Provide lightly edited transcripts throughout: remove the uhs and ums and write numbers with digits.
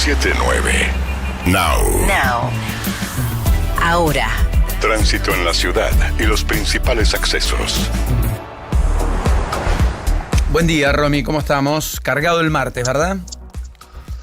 97.9. Now. Ahora. Tránsito en la ciudad y los principales accesos. Buen día, Romy, ¿cómo estamos? Cargado el martes, ¿verdad?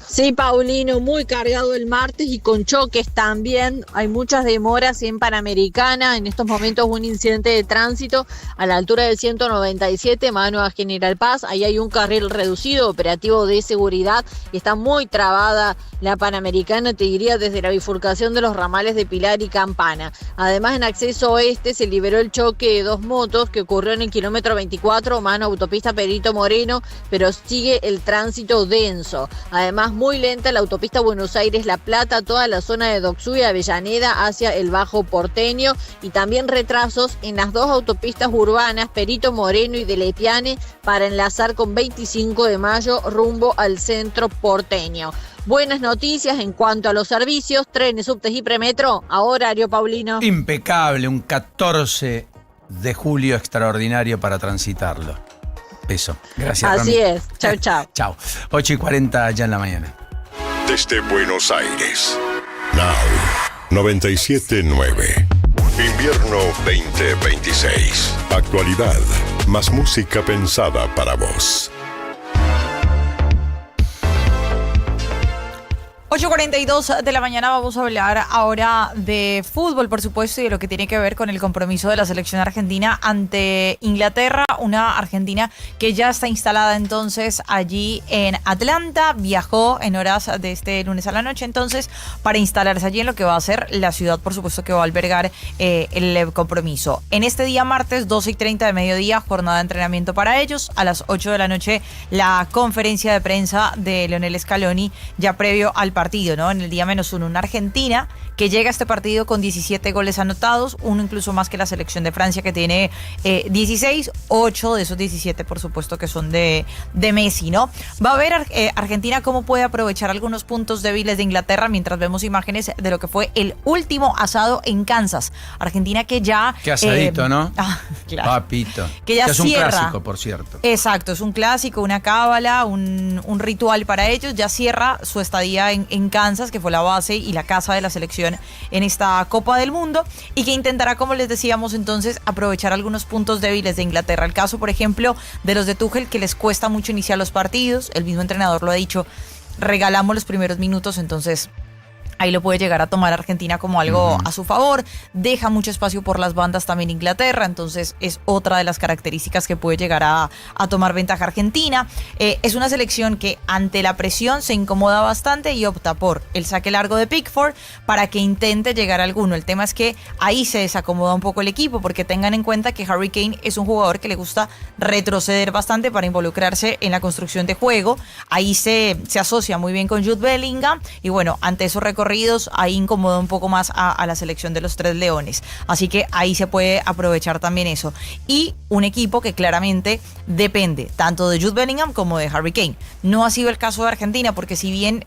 Sí, Paulino, muy cargado el martes y con choques también. Hay muchas demoras en Panamericana. En estos momentos un incidente de tránsito a la altura del 197, mano a General Paz. Ahí hay un carril reducido, operativo de seguridad, y está muy trabada la Panamericana, te diría, desde la bifurcación de los ramales de Pilar y Campana. Además, en acceso oeste se liberó el choque de dos motos que ocurrió en el kilómetro 24, mano autopista Perito Moreno, pero sigue el tránsito denso. Además, muy lenta la autopista Buenos Aires-La Plata, toda la zona de Doxú y Avellaneda hacia el Bajo Porteño, y también retrasos en las dos autopistas urbanas, Perito Moreno y de Lepiane, para enlazar con 25 de mayo rumbo al centro porteño. Buenas noticias en cuanto a los servicios, trenes, subtes y premetro a horario, Paulino. Impecable, un 14 de julio extraordinario para transitarlo. Beso. Gracias, Así Romy. es. Chau, chau. Chau. 8:40 ya en la mañana. Desde Buenos Aires. Now. 97.9. Invierno 2026. Actualidad. Más música pensada para vos. 8:42 de la mañana, vamos a hablar ahora de fútbol, por supuesto, y de lo que tiene que ver con el compromiso de la selección argentina ante Inglaterra, una Argentina que ya está instalada entonces allí en Atlanta, viajó en horas de este lunes a la noche entonces para instalarse allí en lo que va a ser la ciudad, por supuesto, que va a albergar el compromiso. En este día martes, 12:30 de mediodía, jornada de entrenamiento para ellos, a las 8 de la noche la conferencia de prensa de Lionel Scaloni, ya previo al partido, ¿no? En el día -1, una Argentina que llega a este partido con 17 goles anotados, uno incluso más que la selección de Francia, que tiene 16, 8 de esos 17 por supuesto que son de Messi, ¿no? Va a ver Argentina cómo puede aprovechar algunos puntos débiles de Inglaterra mientras vemos imágenes de lo que fue el último asado en Kansas. Argentina que ya... Qué asadito, ¿no? Claro. Papito. Que ya es un cierra. clásico, por cierto. Exacto, es un clásico, una cábala, un ritual para ellos. Ya cierra su estadía en Kansas, que fue la base y la casa de la selección en esta Copa del Mundo, y que intentará, como les decíamos entonces, aprovechar algunos puntos débiles de Inglaterra. El caso, por ejemplo, de los de Tuchel, que les cuesta mucho iniciar los partidos. El mismo entrenador lo ha dicho, regalamos los primeros minutos, entonces... ahí lo puede llegar a tomar Argentina como algo a su favor. Deja mucho espacio por las bandas también Inglaterra, entonces es otra de las características que puede llegar a tomar ventaja Argentina. Es una selección que ante la presión se incomoda bastante y opta por el saque largo de Pickford para que intente llegar a alguno. El tema es que ahí se desacomoda un poco el equipo, porque tengan en cuenta que Harry Kane es un jugador que le gusta retroceder bastante para involucrarse en la construcción de juego. Ahí se asocia muy bien con Jude Bellingham y bueno, ante esos recorridos ahí incomoda un poco más a la selección de los Tres Leones. Así que ahí se puede aprovechar también eso. Y un equipo que claramente depende tanto de Jude Bellingham como de Harry Kane. No ha sido el caso de Argentina, porque si bien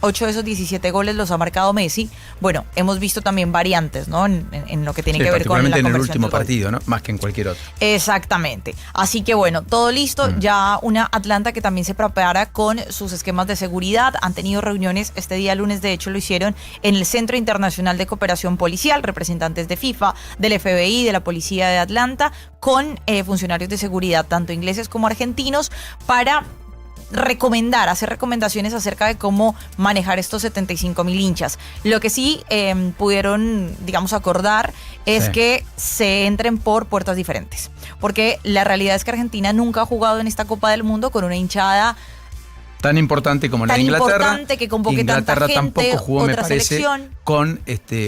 8 de esos 17 goles los ha marcado Messi, bueno, hemos visto también variantes, ¿no? En lo que tiene que ver con la conversión en el último del gol. partido, ¿no? Más que en cualquier otro. Exactamente. Así que bueno, todo listo. Ya una Atlanta que también se prepara con sus esquemas de seguridad. Han tenido reuniones este día lunes, de hecho lo hicieron en el Centro Internacional de Cooperación Policial, representantes de FIFA, del FBI, de la Policía de Atlanta, con funcionarios de seguridad, tanto ingleses como argentinos, para hacer recomendaciones acerca de cómo manejar estos 75,000 hinchas. Lo que sí pudieron, digamos, acordar es que se entren por puertas diferentes, porque la realidad es que Argentina nunca ha jugado en esta Copa del Mundo con una hinchada tan importante como la de tan Inglaterra. importante que convoque Inglaterra tanta gente, tampoco jugó, me otra parece, selección. con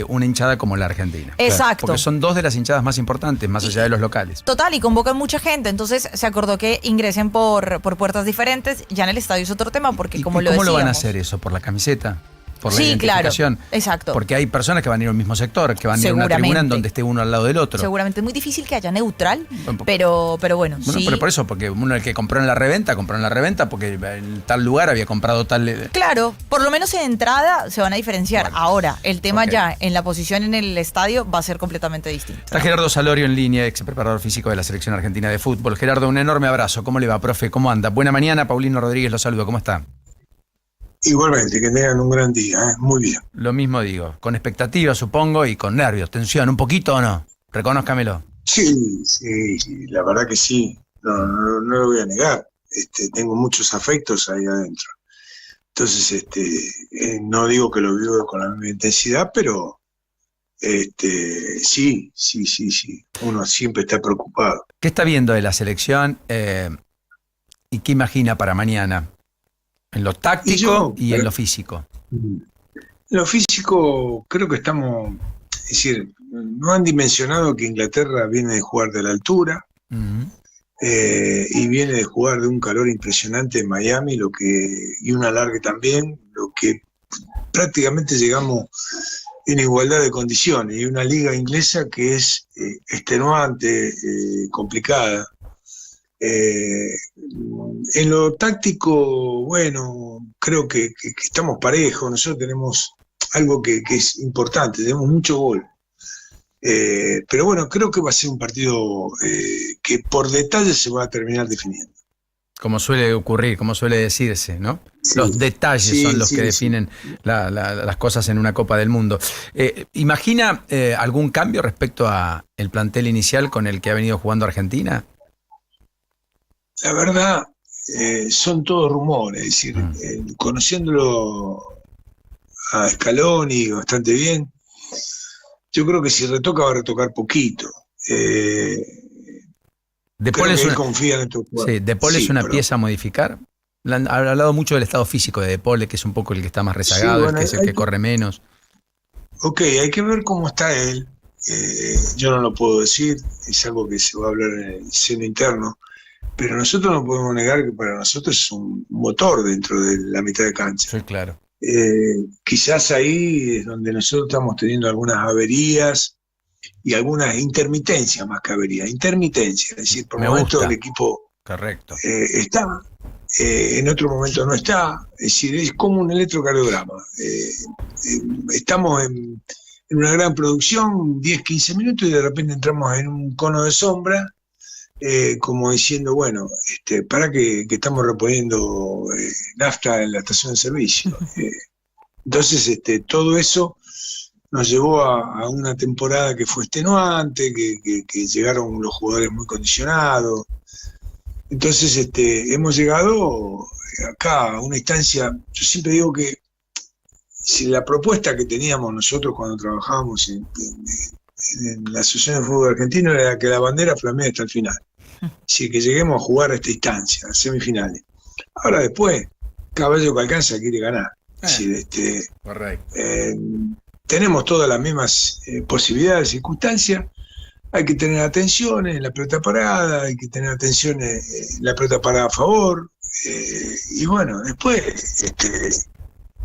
una hinchada como la Argentina. Exacto. Porque son dos de las hinchadas más importantes, más allá de los locales. Total, y convocan mucha gente, entonces se acordó que ingresen por puertas diferentes. Ya en el estadio es otro tema, porque como lo decíamos... ¿Cómo lo van a hacer eso? ¿Por la camiseta? Por la sí, identificación. Claro, exacto. Porque hay personas que van a ir al mismo sector, que van a ir a una tribuna en donde esté uno al lado del otro. Seguramente es muy difícil que haya neutral, pero bueno, sí. Pero por eso, porque uno el que compró en la reventa porque en tal lugar había comprado tal... Claro, por lo menos en entrada se van a diferenciar. Bueno, ahora, el tema ya en la posición en el estadio va a ser completamente distinto. Está Gerardo Salorio en línea, ex preparador físico de la Selección Argentina de Fútbol. Gerardo, un enorme abrazo. ¿Cómo le va, profe? ¿Cómo anda? Buena mañana, Paulino Rodríguez lo saludo. ¿Cómo está? Igualmente, que tengan un gran día, ¿eh? Muy bien. Lo mismo digo, con expectativas supongo y con nervios, tensión, ¿un poquito o no? Reconózcamelo. Sí, la verdad que sí, no lo voy a negar. Tengo muchos afectos ahí adentro. Entonces, no digo que lo vivo con la misma intensidad, pero sí, uno siempre está preocupado. ¿Qué está viendo de la selección y qué imagina para mañana? En lo táctico y en lo físico. En lo físico creo que estamos, es decir, no han dimensionado que Inglaterra viene de jugar de la altura y viene de jugar de un calor impresionante en Miami, y un alargue también, lo que prácticamente llegamos en igualdad de condiciones, y una liga inglesa que es extenuante, complicada. En lo táctico, bueno, creo que estamos parejos. Nosotros tenemos algo que es importante, tenemos mucho gol. Pero bueno, creo que va a ser un partido que por detalle se va a terminar definiendo. Como suele ocurrir, como suele decirse, ¿no? Sí, los detalles son los que definen las cosas en una Copa del Mundo. ¿Imagina algún cambio respecto a el plantel inicial con el que ha venido jugando Argentina? La verdad, son todos rumores, es decir, conociéndolo a Scaloni bastante bien, yo creo que si retoca va a retocar poquito. De Paul es una pero pieza a modificar. Han hablado mucho del estado físico de Paul, que es un poco el que está más rezagado, el que es el que corre menos. Ok, hay que ver cómo está él. Yo no lo puedo decir, es algo que se va a hablar en el seno interno. Pero nosotros no podemos negar que para nosotros es un motor dentro de la mitad de cancha. Sí, claro. Quizás ahí es donde nosotros estamos teniendo algunas averías y algunas intermitencias más que averías. Intermitencias, es decir, por momentos el equipo correcto está, en otro momento no está. Es decir, es como un electrocardiograma. Estamos en una gran producción, 10-15 minutos, y de repente entramos en un cono de sombra. Como diciendo, bueno, para que estamos reponiendo nafta en la estación de servicio. Entonces, todo eso nos llevó a una temporada que fue extenuante, que llegaron los jugadores muy condicionados. Entonces, hemos llegado acá a una instancia. Yo siempre digo que si la propuesta que teníamos nosotros cuando trabajábamos en la Asociación de Fútbol Argentino era que la bandera flamee hasta el final. Así que lleguemos a jugar a esta instancia, a semifinales. Ahora después, caballo que alcanza quiere ganar. Correcto. Tenemos todas las mismas posibilidades, circunstancias. Hay que tener atención en la pelota parada, hay que tener atención en la pelota parada a favor. Y bueno, después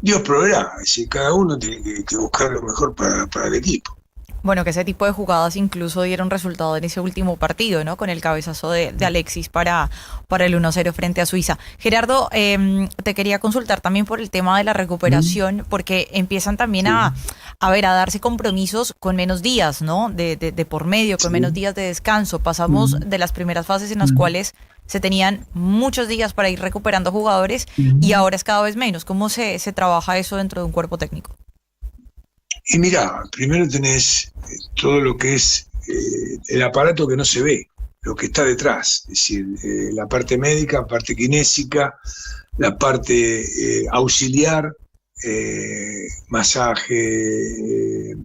Dios proveerá. Es decir, cada uno tiene que buscar lo mejor para el equipo. Bueno, que ese tipo de jugadas incluso dieron resultado en ese último partido, ¿no? Con el cabezazo de Alexis para el 1-0 frente a Suiza. Gerardo, te quería consultar también por el tema de la recuperación, porque empiezan también a darse compromisos con menos días, ¿no? De por medio, con menos días de descanso. Pasamos de las primeras fases en las cuales se tenían muchos días para ir recuperando jugadores y ahora es cada vez menos. ¿Cómo se trabaja eso dentro de un cuerpo técnico? Y mira, primero tenés todo lo que es el aparato que no se ve, lo que está detrás, es decir, la parte médica, la parte kinésica, la parte auxiliar, masaje,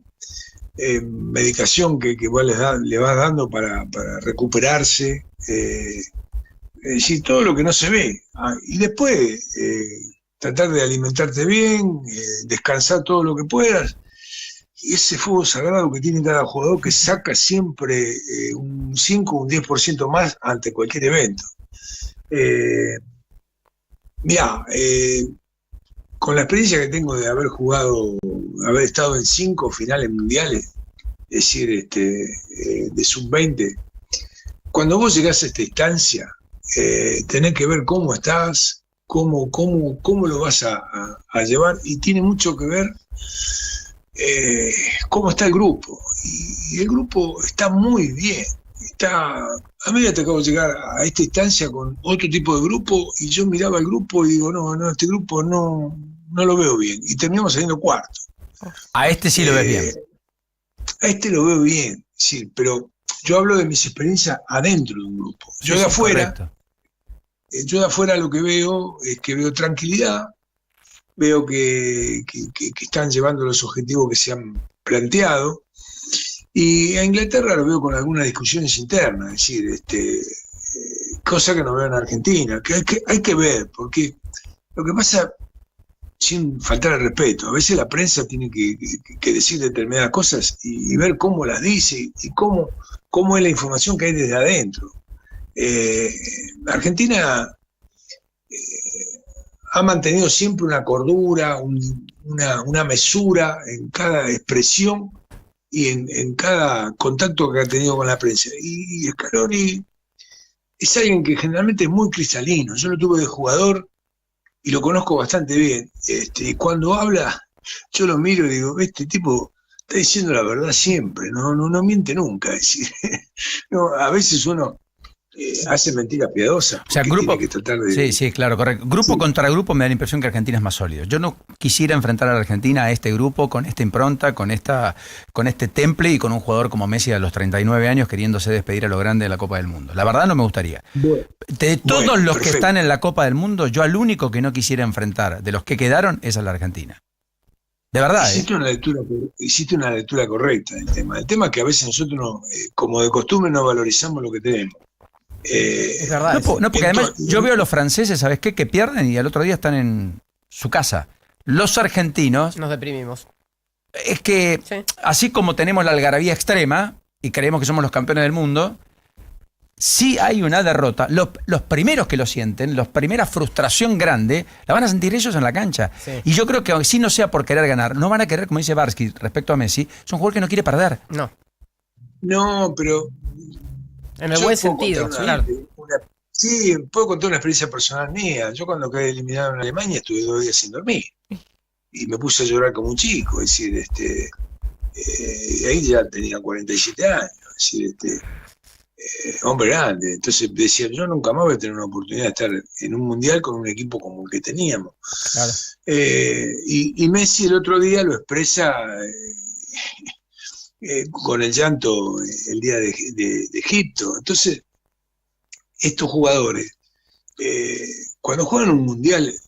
medicación que vos le vas dando para recuperarse, es decir, todo lo que no se ve. Y después tratar de alimentarte bien, descansar todo lo que puedas. Y ese fuego sagrado que tiene cada jugador que saca siempre un 5 o un 10% más ante cualquier evento. Con la experiencia que tengo de haber estado en 5 finales mundiales, es decir, de sub-20, cuando vos llegás a esta instancia, tenés que ver cómo estás, cómo lo vas a llevar, y tiene mucho que ver cómo está el grupo, y el grupo está muy bien. A mí me ha tocado llegar a esta instancia con otro tipo de grupo, y yo miraba el grupo y digo, no, este grupo no no lo veo bien. Y terminamos saliendo cuarto. A este sí lo ves bien. A este lo veo bien, sí, pero yo hablo de mis experiencias adentro de un grupo. Yo de afuera, lo que veo es que veo tranquilidad, veo que están llevando los objetivos que se han planteado, y a Inglaterra lo veo con algunas discusiones internas, es decir, cosa que no veo en Argentina, que hay que ver, porque lo que pasa, sin faltar el respeto, a veces la prensa tiene que decir determinadas cosas y ver cómo las dice y cómo es la información que hay desde adentro. Argentina ha mantenido siempre una cordura, una mesura en cada expresión y en cada contacto que ha tenido con la prensa. Y Scaloni es alguien que generalmente es muy cristalino. Yo lo tuve de jugador y lo conozco bastante bien. Y cuando habla, yo lo miro y digo, este tipo está diciendo la verdad siempre, no miente nunca. Es decir, no, a veces uno hace mentiras piadosas. O sea, grupo, que tratar de... sí, claro, correcto. Grupo contra grupo me da la impresión que Argentina es más sólido. Yo no quisiera enfrentar a la Argentina a este grupo con esta impronta, con este temple y con un jugador como Messi a los 39 años queriéndose despedir a lo grande de la Copa del Mundo. La verdad no me gustaría. De todos los que están en la Copa del Mundo, yo al único que no quisiera enfrentar de los que quedaron es a la Argentina. De verdad. Hiciste una lectura correcta del tema. El tema es que a veces nosotros, como de costumbre, no valorizamos lo que tenemos. Es verdad. No, porque además yo veo a los franceses, ¿sabes qué? Que pierden y al otro día están en su casa. Los argentinos... Nos deprimimos. Es que, sí, así como tenemos la algarabía extrema y creemos que somos los campeones del mundo, si hay una derrota, los primeros que lo sienten, la primera frustración grande, la van a sentir ellos en la cancha. Sí. Y yo creo que si no sea por querer ganar, no van a querer, como dice Barsky respecto a Messi, es un jugador que no quiere perder. No, pero... En el buen sentido, claro. Sí, puedo contar una experiencia personal mía. Yo cuando quedé eliminado en Alemania estuve 2 días sin dormir. Y me puse a llorar como un chico. Es decir, ahí ya tenía 47 años. Es decir, hombre grande. Entonces decía, yo nunca más voy a tener una oportunidad de estar en un mundial con un equipo como el que teníamos. Claro. Y Messi el otro día lo expresa... con el llanto el día de Egipto. Entonces, estos jugadores, cuando juegan un mundial, el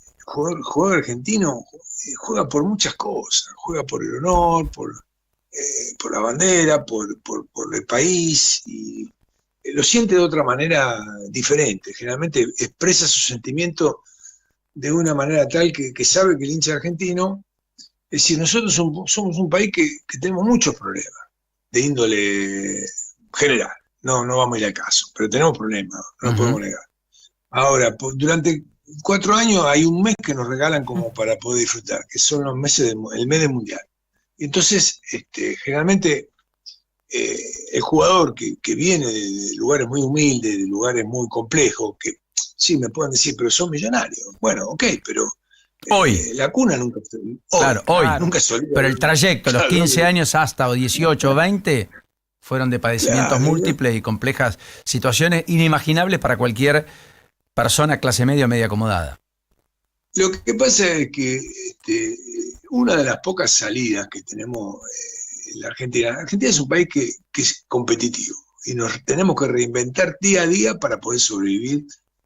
jugador argentino juega por muchas cosas, juega por el honor, por la bandera, por el país, y lo siente de otra manera diferente. Generalmente expresa su sentimiento de una manera tal que sabe que el hincha argentino... Es decir, nosotros somos un país que tenemos muchos problemas de índole general. No vamos a ir al caso, pero tenemos problemas, no nos podemos negar. Ahora, durante 4 años hay un mes que nos regalan como para poder disfrutar, que son los meses el mes del mundial. Y entonces, generalmente, el jugador que viene de lugares muy humildes, de lugares muy complejos, que sí me pueden decir, pero son millonarios. Bueno, ok, pero... Hoy. La cuna nunca... Hoy. Nunca solía. Pero el trayecto, los 15 años hasta 18 o 20, fueron de padecimientos múltiples y complejas situaciones inimaginables para cualquier persona clase media o media acomodada. Lo que pasa es que una de las pocas salidas que tenemos en la Argentina es un país que es competitivo y nos tenemos que reinventar día a día para poder sobrevivir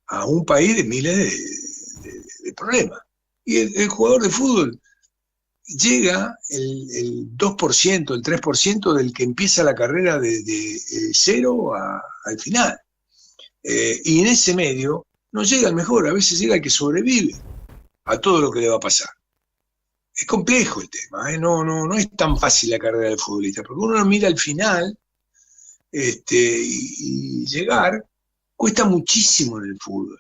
a un país de miles de problemas. Y el jugador de fútbol llega el 2%, el 3% del que empieza la carrera de cero al final. Y en ese medio no llega el mejor, a veces llega el que sobrevive a todo lo que le va a pasar. Es complejo el tema, no es tan fácil la carrera del futbolista, porque uno mira al final y llegar cuesta muchísimo en el fútbol.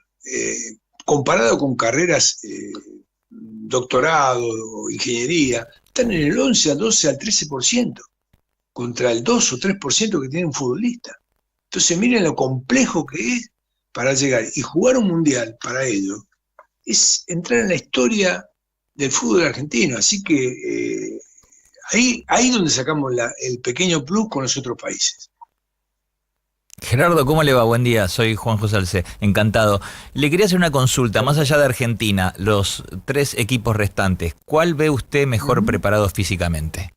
Comparado con carreras... doctorado o ingeniería, están en el 11, al 12, al 13%, contra el 2 o 3% que tiene un futbolista. Entonces miren lo complejo que es para llegar y jugar un mundial para ellos, es entrar en la historia del fútbol argentino. Así que ahí donde sacamos el pequeño plus con los otros países. Gerardo, ¿cómo le va? Buen día, soy Juan José Alcé, encantado. Le quería hacer una consulta, más allá de Argentina, los 3 equipos restantes, ¿cuál ve usted mejor preparado físicamente?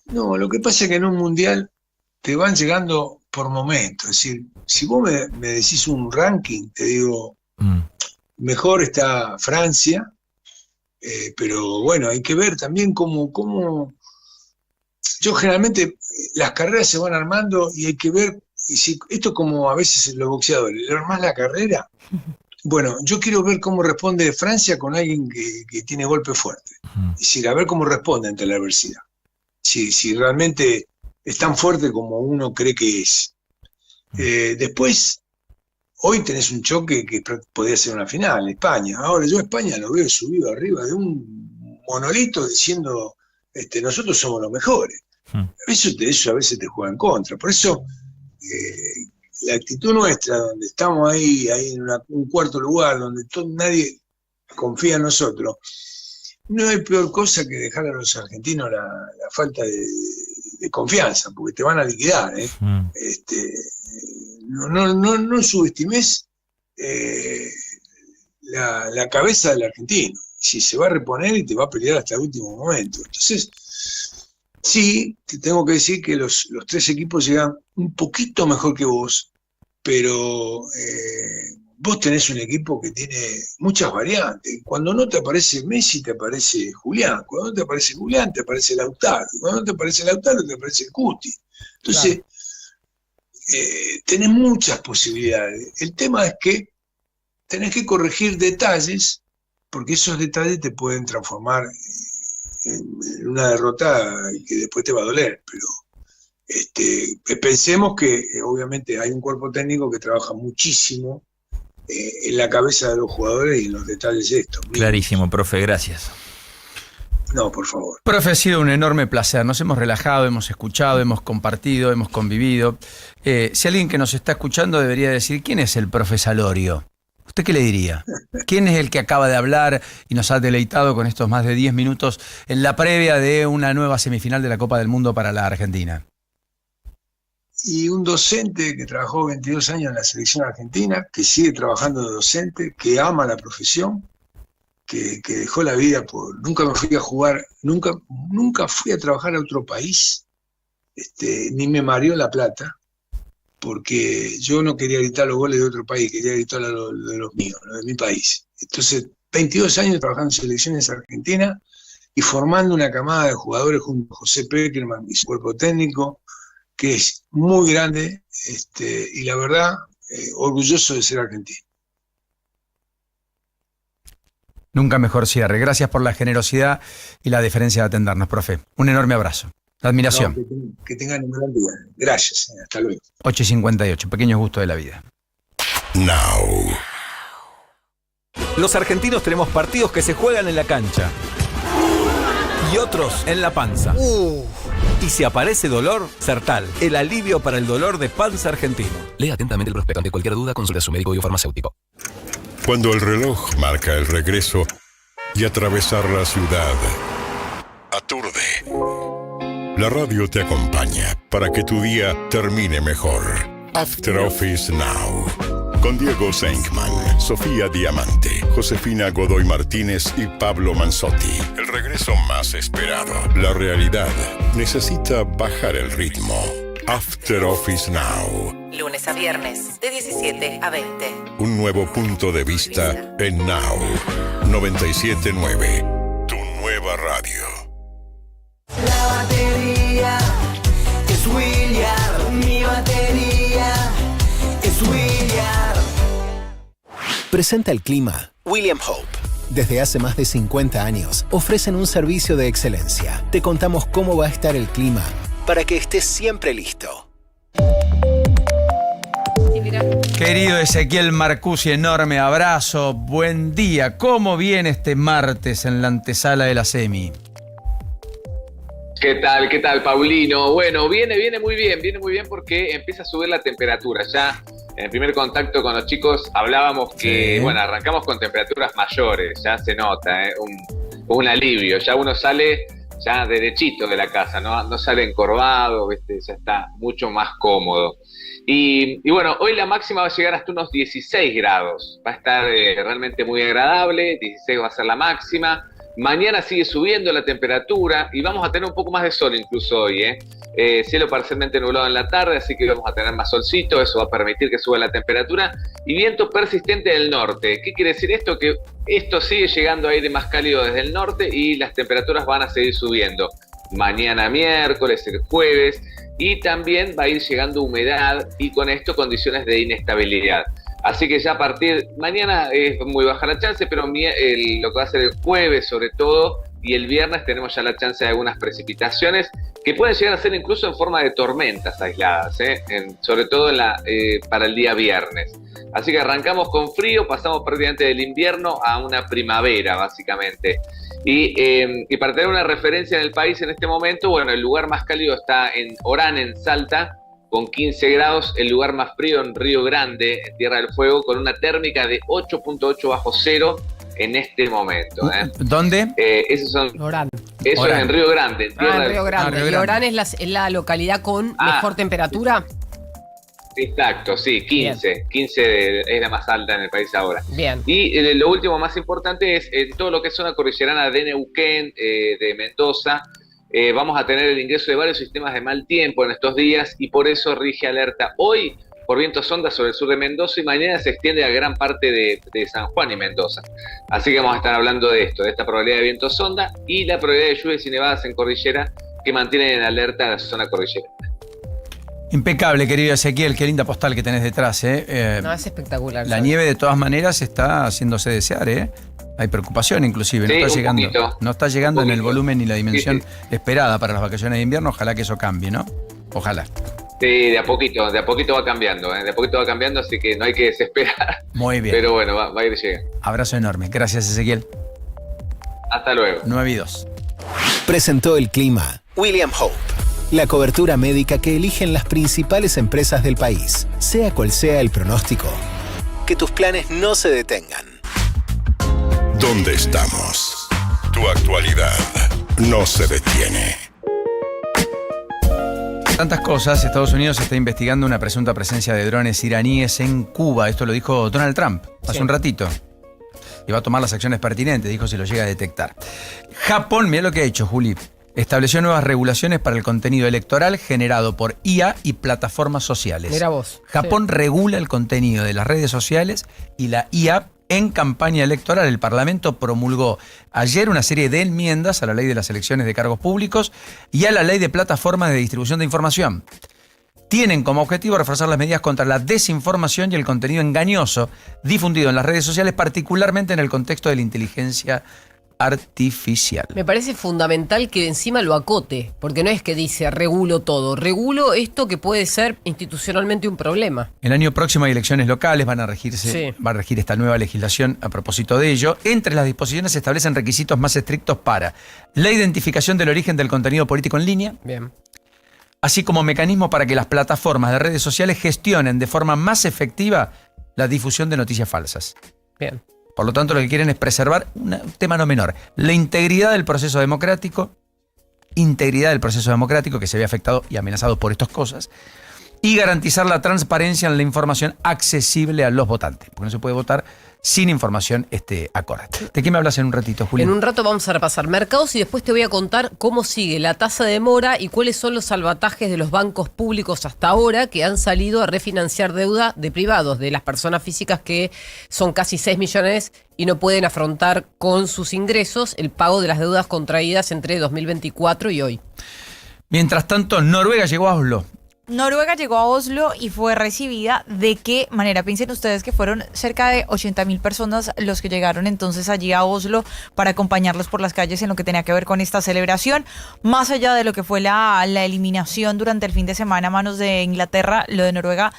No, lo que pasa es que en un mundial te van llegando por momentos. Es decir, si vos me decís un ranking, te digo, mejor está Francia, pero bueno, hay que ver también cómo. Yo generalmente las carreras se van armando y hay que ver, esto como a veces los boxeadores, le armás la carrera. Bueno, yo quiero ver cómo responde Francia con alguien que tiene golpe fuerte. Es decir, a ver cómo responde ante la adversidad. Si realmente es tan fuerte como uno cree que es. Después, hoy tenés un choque que podría ser una final, España. Ahora yo a España lo veo subido arriba de un monolito diciendo, nosotros somos los mejores. Eso a veces te juega en contra. Por eso, la actitud nuestra, donde estamos ahí en un cuarto lugar, donde nadie confía en nosotros, no hay peor cosa que dejar a los argentinos la falta de confianza, porque te van a liquidar. No subestimes la cabeza del argentino. Si se va a reponer y te va a pelear hasta el último momento. Entonces, sí, te tengo que decir que los 3 equipos llegan un poquito mejor que vos, pero vos tenés un equipo que tiene muchas variantes. Cuando no te aparece Messi, te aparece Julián. Cuando no te aparece Julián, te aparece Lautaro. Cuando no te aparece Lautaro, te aparece el Cuti. Entonces, tenés muchas posibilidades. El tema es que tenés que corregir detalles, porque esos detalles te pueden transformar en una derrota que después te va a doler. Pero pensemos que obviamente hay un cuerpo técnico que trabaja muchísimo en la cabeza de los jugadores y en los detalles de esto. Clarísimo, profe, gracias. No, por favor. Profe, ha sido un enorme placer. Nos hemos relajado, hemos escuchado, hemos compartido, hemos convivido. Si alguien que nos está escuchando debería decir, ¿quién es el profe Salorio? ¿Usted qué le diría? ¿Quién es el que acaba de hablar y nos ha deleitado con estos más de 10 minutos en la previa de una nueva semifinal de la Copa del Mundo para la Argentina? Y un docente que trabajó 22 años en la selección argentina, que sigue trabajando de docente, que ama la profesión, que dejó la vida nunca me fui a jugar, nunca fui a trabajar a otro país, ni me mareó la plata, porque yo no quería gritar los goles de otro país, quería gritar los de los míos, los de mi país. Entonces, 22 años trabajando en selecciones argentinas y formando una camada de jugadores junto a José Peckerman y su cuerpo técnico, que es muy grande, y la verdad, orgulloso de ser argentino. Nunca mejor cierre. Gracias por la generosidad y la deferencia de atendernos, profe. Un enorme abrazo. La admiración. No, que tengan un gran día. Gracias. Hasta luego. 8:58. Pequeños gustos de la vida. Now. Los argentinos tenemos partidos que se juegan en la cancha y otros en la panza. Y si aparece dolor, Sertal, el alivio para el dolor de panza argentino. Lea atentamente el prospecto. Ante cualquier duda, consulte a su médico y o farmacéutico. Cuando el reloj marca el regreso y atravesar la ciudad aturde, la radio te acompaña para que tu día termine mejor. After Office Now. Con Diego Senkman, Sofía Diamante, Josefina Godoy Martínez y Pablo Manzotti. El regreso más esperado. La realidad necesita bajar el ritmo. After Office Now. Lunes a viernes, de 17 a 20. Un nuevo punto de vista en Now. 97.9. Tu nueva radio. La batería es William. Mi batería es William. Presenta el clima William Hope. Desde hace más de 50 años ofrecen un servicio de excelencia. Te contamos cómo va a estar el clima para que estés siempre listo. Querido Ezequiel Marcusi, enorme abrazo, buen día. ¿Cómo viene este martes en la antesala de la semi? ¿Qué tal, Paulino? Bueno, viene muy bien porque empieza a subir la temperatura. Ya en el primer contacto con los chicos hablábamos que, bueno, arrancamos con temperaturas mayores, ya se nota, un alivio. Ya uno sale ya derechito de la casa, no sale encorvado, ¿viste? Ya está mucho más cómodo. Y bueno, hoy la máxima va a llegar hasta unos 16 grados, va a estar realmente muy agradable, 16 va a ser la máxima. Mañana sigue subiendo la temperatura y vamos a tener un poco más de sol incluso hoy, cielo parcialmente nublado en la tarde, así que vamos a tener más solcito, eso va a permitir que suba la temperatura, y viento persistente del norte. ¿Qué quiere decir esto? Que esto sigue llegando aire más cálido desde el norte y las temperaturas van a seguir subiendo. Mañana miércoles, el jueves, y también va a ir llegando humedad y con esto condiciones de inestabilidad. Así que ya a partir, mañana es muy baja la chance, pero lo que va a ser el jueves sobre todo y el viernes tenemos ya la chance de algunas precipitaciones que pueden llegar a ser incluso en forma de tormentas aisladas, sobre todo para el día viernes. Así que arrancamos con frío, pasamos prácticamente del invierno a una primavera básicamente. Y para tener una referencia en el país en este momento, bueno, el lugar más cálido está en Orán, en Salta, con 15 grados, el lugar más frío en Río Grande, en Tierra del Fuego, con una térmica de 8.8 bajo cero en este momento. ¿Dónde? Esos son, Orán. Eso Orán. Es en Río Grande. En Tierra En Río Grande. Río ¿Y Grande. Orán es la localidad con mejor temperatura? Exacto, sí, 15. Bien. 15 es la más alta en el país ahora. Bien. Y lo último más importante es todo lo que es zona cordillerana de Neuquén, de Mendoza. Vamos a tener el ingreso de varios sistemas de mal tiempo en estos días y por eso rige alerta hoy por vientos sonda sobre el sur de Mendoza y mañana se extiende a gran parte de San Juan y Mendoza. Así que vamos a estar hablando de esto, de esta probabilidad de vientos sonda y la probabilidad de lluvias y nevadas en cordillera que mantienen en alerta a la zona cordillerana. Impecable, querido Ezequiel, qué linda postal que tenés detrás. No, es espectacular. La ¿sabes? nieve de todas maneras está haciéndose desear, Hay preocupación inclusive, Sí, no está un llegando, poquito. no está llegando en el volumen ni la dimensión Sí, esperada para las vacaciones de invierno. Ojalá que eso cambie, ¿no? Ojalá. Sí, de a poquito va cambiando, de a poquito va cambiando, así que no hay que desesperar. Muy bien. Pero bueno, va a ir llegando. Abrazo enorme. Gracias, Ezequiel. Hasta luego. 9:02. Presentó el clima William Hope. La cobertura médica que eligen las principales empresas del país. Sea cual sea el pronóstico, que tus planes no se detengan. ¿Dónde estamos? Tu actualidad no se detiene. Tantas cosas, Estados Unidos está investigando una presunta presencia de drones iraníes en Cuba. Esto lo dijo Donald Trump hace un ratito. Y va a tomar las acciones pertinentes, dijo, si lo llega a detectar. Japón, mira lo que ha hecho, Juli. Estableció nuevas regulaciones para el contenido electoral generado por IA y plataformas sociales. Mira vos. Japón regula el contenido de las redes sociales y la IA en campaña electoral. El Parlamento promulgó ayer una serie de enmiendas a la ley de las elecciones de cargos públicos y a la ley de plataformas de distribución de información. Tienen como objetivo reforzar las medidas contra la desinformación y el contenido engañoso difundido en las redes sociales, particularmente en el contexto de la inteligencia artificial. Me parece fundamental que encima lo acote, porque no es que dice regulo todo, regulo esto que puede ser institucionalmente un problema. El año próximo hay elecciones locales, va a regir esta nueva legislación a propósito de ello. Entre las disposiciones se establecen requisitos más estrictos para la identificación del origen del contenido político en línea, Bien. así como mecanismos para que las plataformas de redes sociales gestionen de forma más efectiva la difusión de noticias falsas. Bien. Por lo tanto, lo que quieren es preservar un tema no menor, la integridad del proceso democrático que se ve afectado y amenazado por estas cosas, y garantizar la transparencia en la información accesible a los votantes, porque no se puede votar sin información acorde. ¿De qué me hablas en un ratito, Julio? En un rato vamos a repasar mercados y después te voy a contar cómo sigue la tasa de mora y cuáles son los salvatajes de los bancos públicos hasta ahora que han salido a refinanciar deuda de privados, de las personas físicas que son casi 6 millones y no pueden afrontar con sus ingresos el pago de las deudas contraídas entre 2024 y hoy. Mientras tanto, Noruega llegó a Oslo. Noruega llegó a Oslo y fue recibida de qué manera. Piensen ustedes que fueron cerca de 80.000 personas los que llegaron entonces allí a Oslo para acompañarlos por las calles en lo que tenía que ver con esta celebración. Más allá de lo que fue la eliminación durante el fin de semana a manos de Inglaterra, lo de Noruega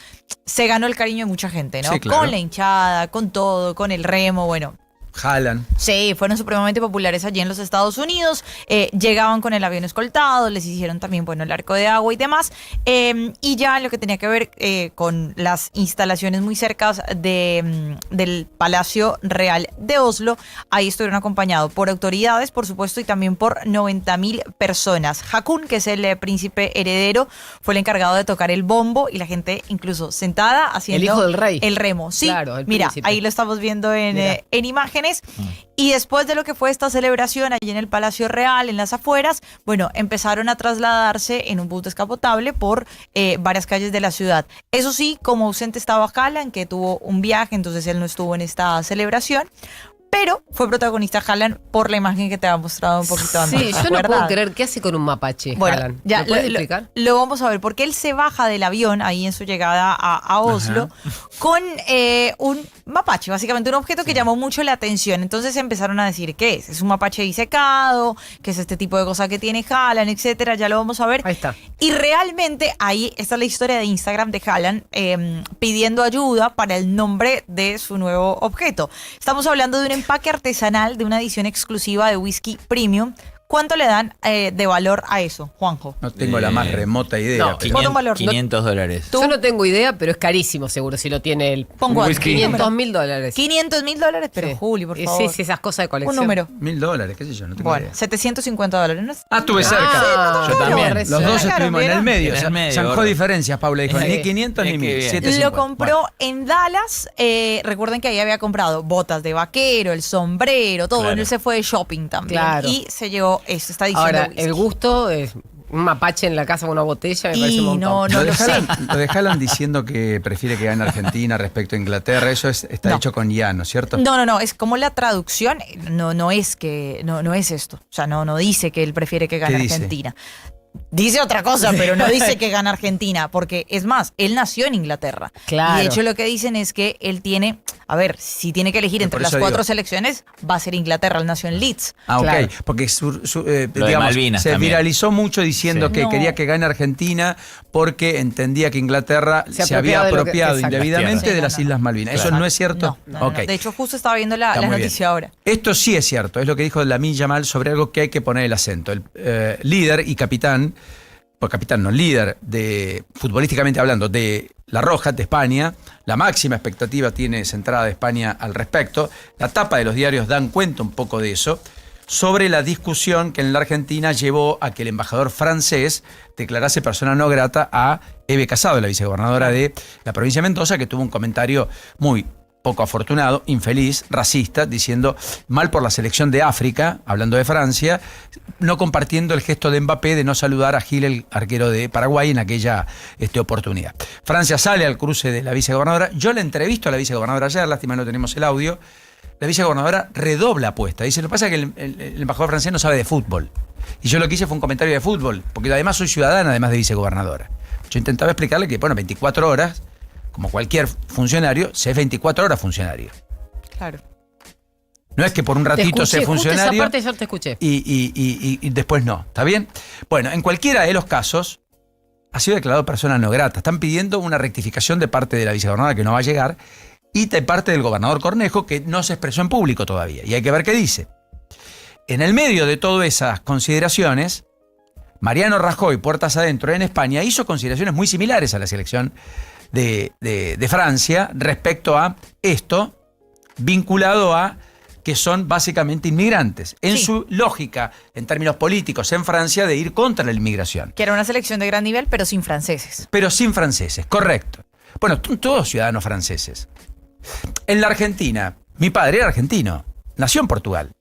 se ganó el cariño de mucha gente, ¿no? Sí, claro. Con la hinchada, con todo, con el remo, bueno. Haaland. Sí, fueron supremamente populares allí en los Estados Unidos. Llegaban con el avión escoltado, les hicieron también, bueno, el arco de agua y demás. Y ya en lo que tenía que ver con las instalaciones muy cercas del Palacio Real de Oslo, ahí estuvieron acompañados por autoridades, por supuesto, y también por 90.000 personas. Haakon, que es el príncipe heredero, fue el encargado de tocar el bombo y la gente incluso sentada haciendo el hijo del rey. El remo. Sí, claro, el mira, príncipe. ahí lo estamos viendo en imágenes. Y después de lo que fue esta celebración allí en el Palacio Real, en las afueras, bueno, empezaron a trasladarse en un bus descapotable por varias calles de la ciudad. Eso sí, como ausente estaba Haaland, que tuvo un viaje, entonces él no estuvo en esta celebración. Pero fue protagonista Haaland por la imagen que te había mostrado un poquito antes. Sí, yo no puedo creer qué hace con un mapache, bueno, Haaland. ya, ¿Me puedes explicar? Lo vamos a ver, porque él se baja del avión ahí en su llegada a Oslo con un mapache, básicamente un objeto que llamó mucho la atención. Entonces empezaron a decir, ¿qué es? ¿Es un mapache disecado? ¿Qué es este tipo de cosa que tiene Haaland? Etcétera, ya lo vamos a ver. Ahí está. Y realmente ahí está la historia de Instagram de Haaland pidiendo ayuda para el nombre de su nuevo objeto. Estamos hablando de un empaque artesanal de una edición exclusiva de whisky premium. ¿Cuánto le dan de valor a eso, Juanjo? No tengo la más remota idea. No, pero- Pon un valor. $500. Yo no tengo idea, pero es carísimo seguro si lo tiene él. Pongo whisky. $500.000. $500.000, pero Sí. Juli, por favor. Sí, esas cosas de colección. Un número. $1.000, qué sé yo, no tengo Bueno, idea. $750. ¿No es? Ah, estuve cerca. Yo también. Los dos Claro, estuvimos en el ¿vieron? medio. En el Se medio, zanjó gordo. diferencias, Paula dijo. Sí. Ni 500 ni Es que 1.000. bien. 750. Lo compró en Dallas. Recuerden que ahí había comprado botas de vaquero, el sombrero, todo. Claro. Él se fue de shopping también. Claro. Y se llevó esta edición Ahora, de whisky. el gusto es un mapache en la casa con una botella, me parece un montón. no Lo de lo sé. Haaland- lo de Haaland diciendo que prefiere que gane Argentina respecto a Inglaterra, eso está No. hecho con ya, ¿no es cierto? No, es como la traducción, no es esto. O sea, no dice que él prefiere que gane ¿Qué dice? Argentina. Dice otra cosa, pero no dice que gana Argentina, porque es más, él nació en Inglaterra. Claro. Y de hecho lo que dicen es que él tiene, a ver, si tiene que elegir Por entre las eso 4 digo. selecciones, va a ser Inglaterra, él nació en Leeds. Ah, ok. Claro. Porque Lo de digamos, Malvinas se también. viralizó mucho diciendo Sí. que No. quería que gane Argentina porque entendía que Inglaterra se había apropiado de lo que- apropiado exacto. indebidamente Sí, de las no. Islas Malvinas. ¿Eso Claro. no es cierto? No. Ok. De hecho, justo estaba viendo la Está muy noticia bien. ahora. Esto sí es cierto, es lo que dijo Lamine Yamal sobre algo que hay que poner el acento. El líder y capitán, pues capitán no, líder de, futbolísticamente hablando, de La Roja, de España, la máxima expectativa tiene centrada de España al respecto. La tapa de los diarios dan cuenta un poco de eso, sobre la discusión que en la Argentina llevó a que el embajador francés declarase persona no grata a Eve Casado, la vicegobernadora de la provincia de Mendoza, que tuvo un comentario muy poco afortunado, infeliz, racista, diciendo mal por la selección de África, hablando de Francia, no compartiendo el gesto de Mbappé de no saludar a Gil, el arquero de Paraguay, en aquella oportunidad. Francia sale al cruce de la vicegobernadora. Yo la entrevisto a la vicegobernadora ayer, lástima no tenemos el audio. La vicegobernadora redobla apuesta. Dice, lo que pasa es que el embajador francés no sabe de fútbol. Y yo lo que hice fue un comentario de fútbol, porque además soy ciudadana, además de vicegobernadora. Yo intentaba explicarle que, bueno, 24 horas, como cualquier funcionario, se es 24 horas funcionario. Claro. No es que por un Te ratito escuché, sea justo funcionario esa parte yo te escuché. y después no. ¿Está bien? Bueno, en cualquiera de los casos ha sido declarado persona no grata. Están pidiendo una rectificación de parte de la vicegobernadora que no va a llegar y de parte del gobernador Cornejo que no se expresó en público todavía. Y hay que ver qué dice. En el medio de todas esas consideraciones, Mariano Rajoy, puertas adentro en España, hizo consideraciones muy similares a la selección de Francia respecto a esto, vinculado a que son básicamente inmigrantes, en Sí. su lógica, en términos políticos, en Francia, de ir contra la inmigración. Que era una selección de gran nivel, pero sin franceses. Pero sin franceses, correcto. Bueno, todos ciudadanos franceses. En la Argentina, mi padre era argentino, nació en Portugal.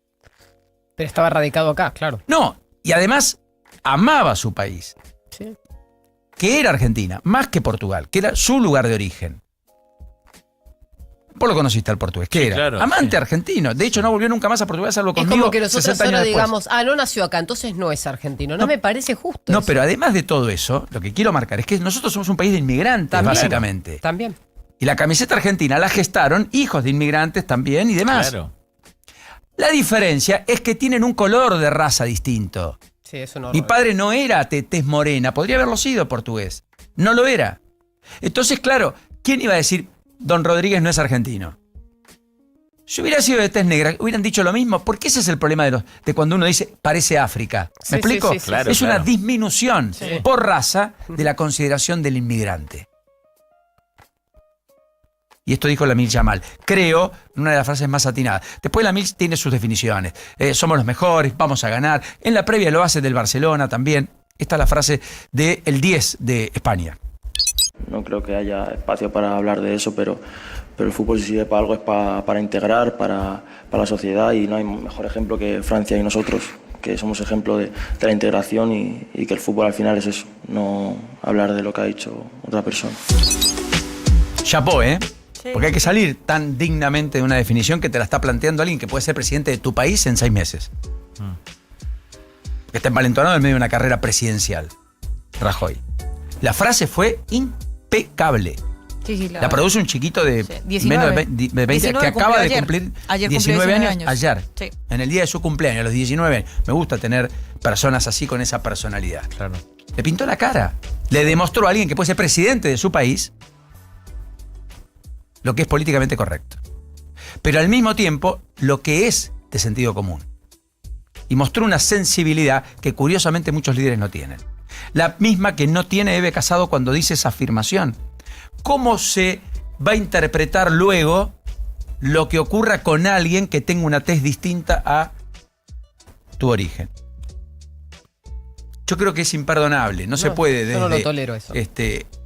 Pero estaba radicado acá, claro. No, y además amaba su país, Sí. que era Argentina, más que Portugal, que era su lugar de origen. Vos lo conociste al portugués, ¿qué Sí, era? claro, Amante sí. argentino. De hecho, no volvió nunca más a Portugal, salvo Es conmigo como que nosotros 60 años ahora después. digamos, no nació acá, entonces no es argentino. No, No. me parece justo. No, eso. pero además de todo eso, lo que quiero marcar es que nosotros somos un país de inmigrantes, También. básicamente. También. Y la camiseta argentina la gestaron hijos de inmigrantes también y demás. Claro. La diferencia es que tienen un color de raza distinto. Sí, eso no. Mi padre no era tez morena, podría haberlo sido portugués. No lo era. Entonces, claro, ¿quién iba a decir Don Rodríguez no es argentino? Si hubiera sido de tez negra, hubieran dicho lo mismo, porque ese es el problema de cuando uno dice parece África. ¿Me Sí, explico? sí, sí, claro, es claro. una disminución por raza de la consideración del inmigrante. Y esto dijo Lamine Yamal. Creo, una de las frases más atinadas. Después Lamine tiene sus definiciones. Somos los mejores, vamos a ganar. En la previa lo hace del Barcelona también. Esta es la frase del 10 de España. No creo que haya espacio para hablar de eso, pero el fútbol si sirve para algo es para integrar, para la sociedad, y no hay mejor ejemplo que Francia y nosotros, que somos ejemplo de la integración y que el fútbol al final es eso, no hablar de lo que ha dicho otra persona. Chapó, ¿eh? Porque hay que salir tan dignamente de una definición que te la está planteando alguien que puede ser presidente de tu país en 6 meses. Que está envalentonado en medio de una carrera presidencial. Rajoy. La frase fue impecable. Sí, la produce un chiquito de 19. menos de 20 19 que acaba de ayer. cumplir Ayer 19 cumplió años. Ayer. Sí. En el día de su cumpleaños, a los 19 años. Me gusta tener personas así con esa personalidad. Claro. Le pintó la cara. Le demostró a alguien que puede ser presidente de su país lo que es políticamente correcto. Pero al mismo tiempo, lo que es de sentido común. Y mostró una sensibilidad que curiosamente muchos líderes no tienen. La misma que no tiene Eve Casado cuando dice esa afirmación. ¿Cómo se va a interpretar luego lo que ocurra con alguien que tenga una tez distinta a tu origen? Yo creo que es imperdonable. No se puede desde yo no lo tolero eso.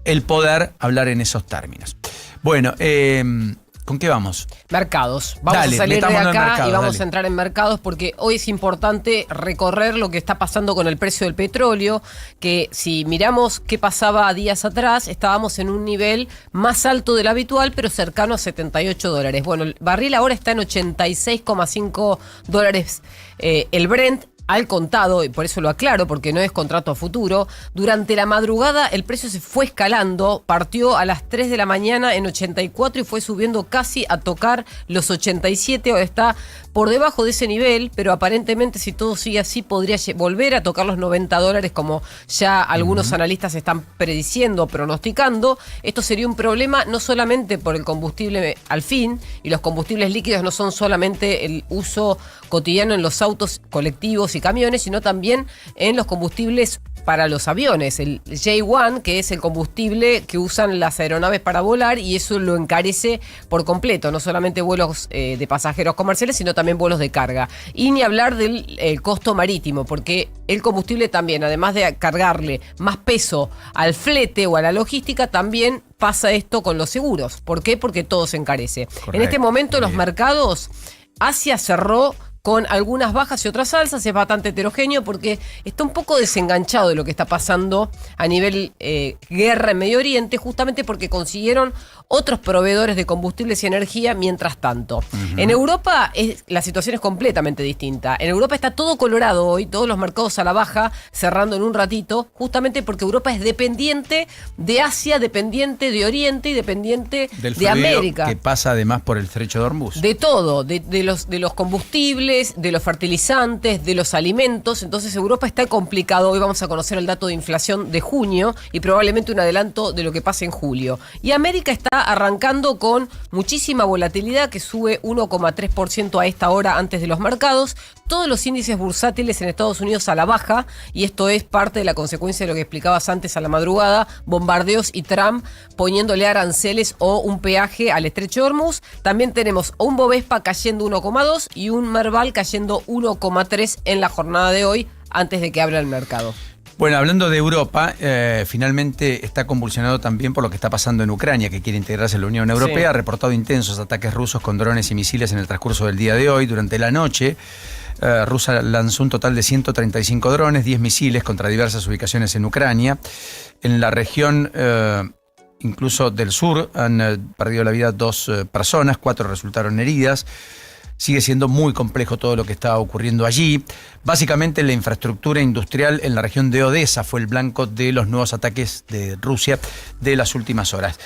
El poder hablar en esos términos. Bueno, ¿con qué vamos? Mercados. Vamos a salir de acá y vamos a entrar en mercados porque hoy es importante recorrer lo que está pasando con el precio del petróleo, que si miramos qué pasaba días atrás, estábamos en un nivel más alto del habitual, pero cercano a $78. Bueno, el barril ahora está en $86,5 el Brent. Al contado, y por eso lo aclaro, porque no es contrato a futuro. Durante la madrugada el precio se fue escalando, partió a las 3 de la mañana en 84 y fue subiendo casi a tocar los 87, ahora está por debajo de ese nivel, pero aparentemente si todo sigue así podría volver a tocar los $90 como ya algunos analistas están prediciendo, pronosticando. Esto sería un problema no solamente por el combustible al fin, y los combustibles líquidos no son solamente el uso cotidiano en los autos colectivos y camiones, sino también en los combustibles para los aviones, el J1, que es el combustible que usan las aeronaves para volar, y eso lo encarece por completo, no solamente vuelos de pasajeros comerciales, sino también vuelos de carga. Y ni hablar del costo marítimo, porque el combustible también, además de cargarle más peso al flete o a la logística, también pasa esto con los seguros. ¿Por qué? Porque todo se encarece. Correcto. En este momento los mercados, Asia cerró con algunas bajas y otras alzas, es bastante heterogéneo porque está un poco desenganchado de lo que está pasando a nivel guerra en Medio Oriente, justamente porque consiguieron otros proveedores de combustibles y energía mientras tanto. En Europa la situación es completamente distinta. En Europa está todo colorado hoy, todos los mercados a la baja, cerrando en un ratito, justamente porque Europa es dependiente de Asia, dependiente de Oriente y dependiente de América. Que pasa además por el estrecho de Hormuz. De todo, de los combustibles, de los fertilizantes, de los alimentos. Entonces Europa está complicado. Hoy vamos a conocer el dato de inflación de junio y probablemente un adelanto de lo que pase en julio. Y América está arrancando con muchísima volatilidad, que sube 1,3% a esta hora antes de los mercados. Todos los índices bursátiles en Estados Unidos a la baja, y esto es parte de la consecuencia de lo que explicabas antes a la madrugada, bombardeos y Trump poniéndole aranceles o un peaje al estrecho de Hormuz. También tenemos un Bovespa cayendo 1,2 y un Merval cayendo 1,3 en la jornada de hoy, antes de que abra el mercado. Bueno, hablando de Europa, finalmente está convulsionado también por lo que está pasando en Ucrania, que quiere integrarse en la Unión Europea. Ha reportado intensos ataques rusos con drones y misiles en el transcurso del día de hoy. Durante la noche, Rusia lanzó un total de 135 drones, 10 misiles contra diversas ubicaciones en Ucrania. En la región incluso del sur han perdido la vida 2 personas, 4 resultaron heridas. Sigue siendo muy complejo todo lo que está ocurriendo allí. Básicamente la infraestructura industrial en la región de Odessa fue el blanco de los nuevos ataques de Rusia de las últimas horas.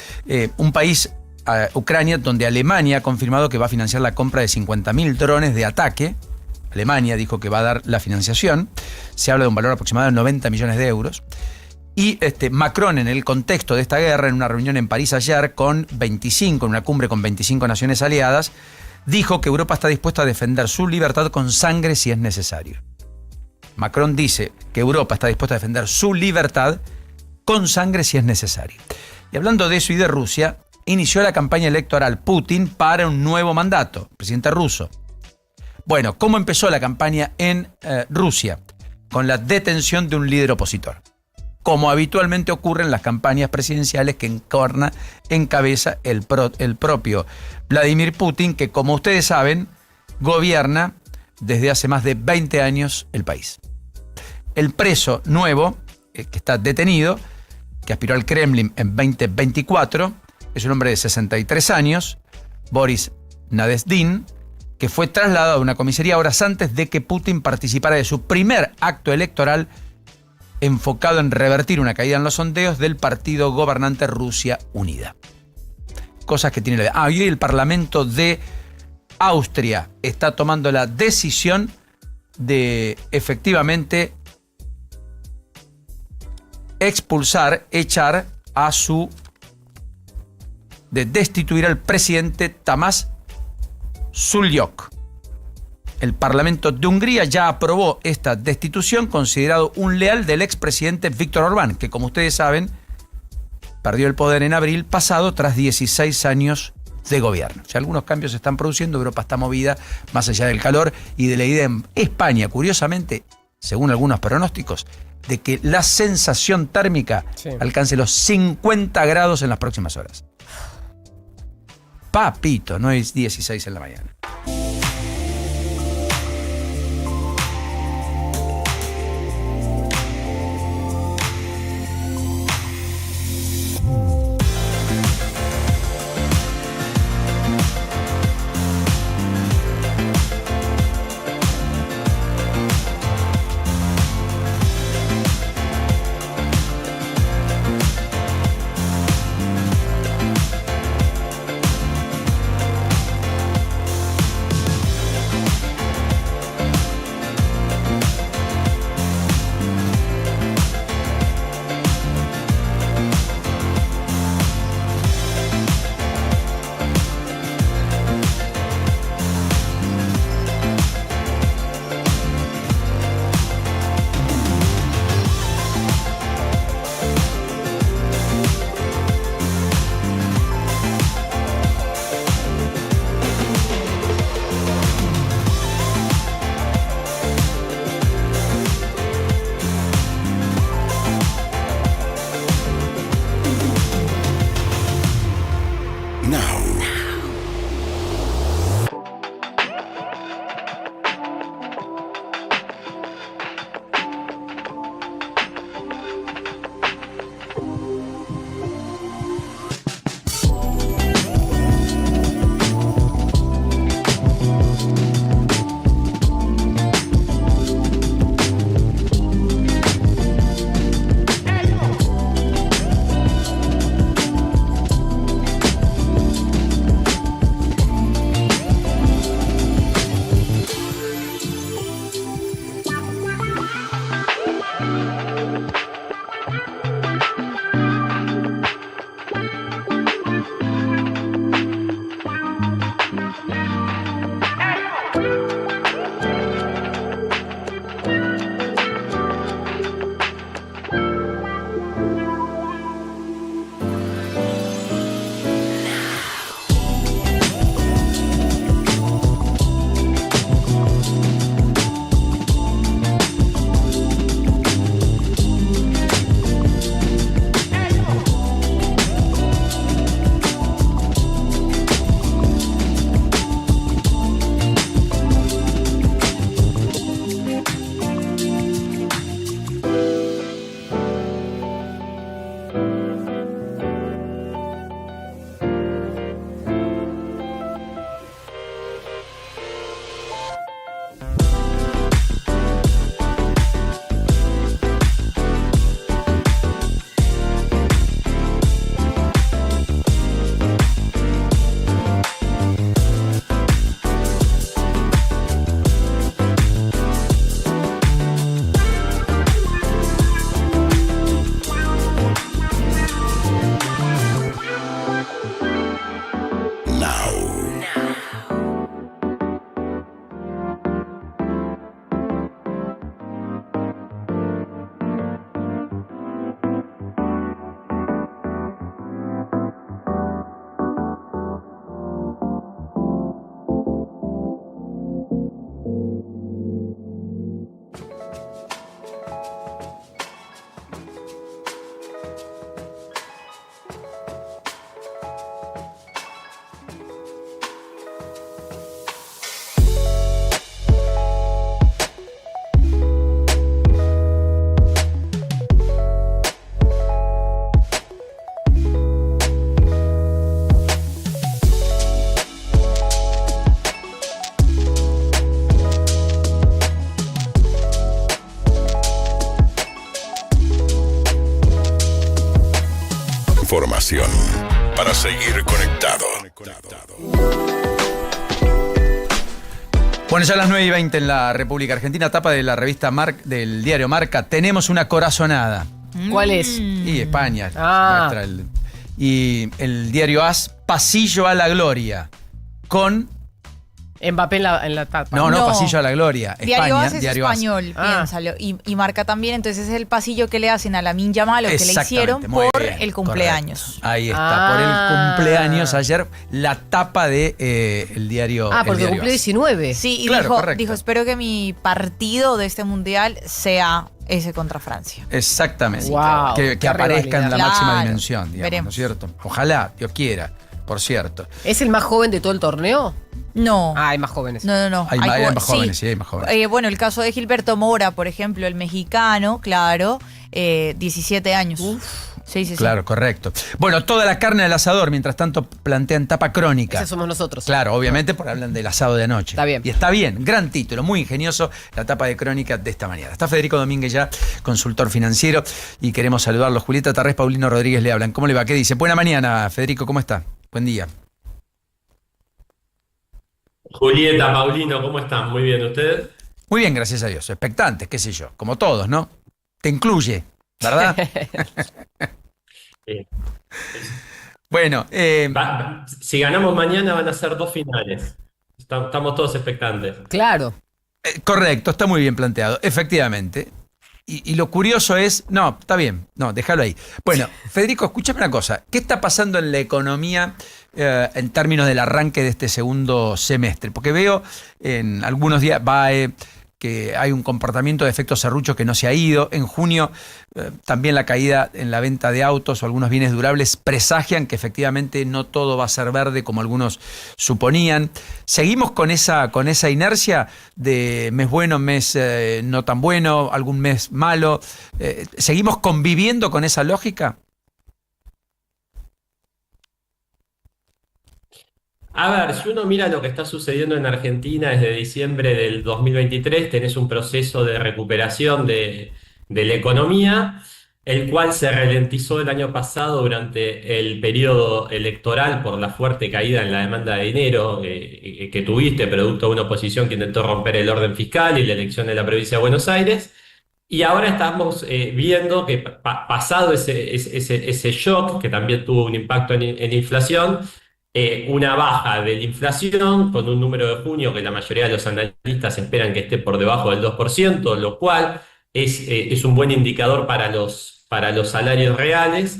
Un país, Ucrania, donde Alemania ha confirmado que va a financiar la compra de 50.000 drones de ataque. Alemania dijo que va a dar la financiación. Se habla de un valor aproximado de 90 millones de euros. Y Macron, en el contexto de esta guerra, en una reunión en París ayer en una cumbre con 25 naciones aliadas, dijo que Europa está dispuesta a defender su libertad con sangre si es necesario. Macron dice que Europa está dispuesta a defender su libertad con sangre si es necesario. Y hablando de eso y de Rusia, inició la campaña electoral Putin para un nuevo mandato, presidente ruso. Bueno, ¿cómo empezó la campaña en Rusia? Con la detención de un líder opositor, como habitualmente ocurre en las campañas presidenciales que encabeza el propio Vladimir Putin, que, como ustedes saben, gobierna desde hace más de 20 años el país. El preso nuevo, que está detenido, que aspiró al Kremlin en 2024, es un hombre de 63 años, Boris Nadezhdin, que fue trasladado a una comisaría horas antes de que Putin participara de su primer acto electoral enfocado en revertir una caída en los sondeos del partido gobernante Rusia Unida. Cosas que tiene la... y hoy el Parlamento de Austria está tomando la decisión de efectivamente echar a de destituir al presidente Tamás Sulyok. El Parlamento de Hungría ya aprobó esta destitución, considerado un leal del expresidente Viktor Orbán, que, como ustedes saben, perdió el poder en abril pasado tras 16 años de gobierno. O sea, algunos cambios se están produciendo, Europa está movida más allá del calor y de la idea en España, curiosamente, según algunos pronósticos, de que la sensación térmica alcance los 50 grados en las próximas horas. Papito, no es 16 en la mañana. información para seguir conectado. Bueno, ya a las 9:20 en la República Argentina, tapa de la revista del diario Marca, tenemos una corazonada. ¿Cuál es? Y España. Y el diario AS, Pasillo a la Gloria, con... Mbappé en la tapa. No, Pasillo a la Gloria. Diario España, AS es diario AS. español, piénsalo. Y Marca también, entonces es el pasillo que le hacen a Lamine Yamal, o que le hicieron muy por bien, el cumpleaños. correcto. Ahí está, por el cumpleaños ayer, la tapa de el diario. Porque el diario cumplió AS. 19. Sí, y Claro, correcto. dijo, espero que mi partido de este mundial sea ese contra Francia. Exactamente. Wow, que qué aparezca en la rivalidad. máxima Claro, dimensión, digamos, veremos. ¿no es cierto? Ojalá, Dios quiera, por cierto. ¿Es el más joven de todo el torneo? No. Hay más jóvenes. No. Hay más jóvenes, sí, hay más jóvenes. Bueno, el caso de Gilberto Mora, por ejemplo, el mexicano, claro, 17 años. Sí. Claro, correcto. Bueno, toda la carne al asador, mientras tanto plantean tapa crónica. Ese somos nosotros. Claro, obviamente, porque hablan del asado de anoche. Está bien. Y está bien, gran título, muy ingenioso, la tapa de crónica de esta mañana. Está Federico Domínguez ya, consultor financiero, y queremos saludarlos. Julieta Tarrés, Paulino Rodríguez le hablan. ¿Cómo le va? ¿Qué dice? Buena mañana, Federico, ¿cómo está? Buen día. Julieta, Paulino, ¿cómo están? Muy bien, ¿ustedes? Muy bien, gracias a Dios. Expectantes, qué sé yo, como todos, ¿no? Te incluye, ¿verdad? Sí. Bueno, Si ganamos mañana van a ser 2 finales. Estamos todos expectantes. Claro. Correcto, está muy bien planteado, efectivamente. Y lo curioso es, no, está bien, no, déjalo ahí. Bueno, Federico, escúchame una cosa, ¿qué está pasando en la economía en términos del arranque de este segundo semestre? Porque veo en algunos días que hay un comportamiento de efecto serrucho que no se ha ido. En junio también la caída en la venta de autos o algunos bienes durables presagian que efectivamente no todo va a ser verde como algunos suponían. ¿Seguimos con esa inercia de mes bueno, mes no tan bueno, algún mes malo? ¿Seguimos conviviendo con esa lógica? A ver, si uno mira lo que está sucediendo en Argentina desde diciembre del 2023, tenés un proceso de recuperación de la economía, el cual se ralentizó el año pasado durante el periodo electoral por la fuerte caída en la demanda de dinero que tuviste, producto de una oposición que intentó romper el orden fiscal y la elección de la provincia de Buenos Aires. Y ahora estamos viendo que pasado ese shock, que también tuvo un impacto en inflación, una baja de la inflación con un número de junio que la mayoría de los analistas esperan que esté por debajo del 2%, lo cual es un buen indicador para los salarios reales,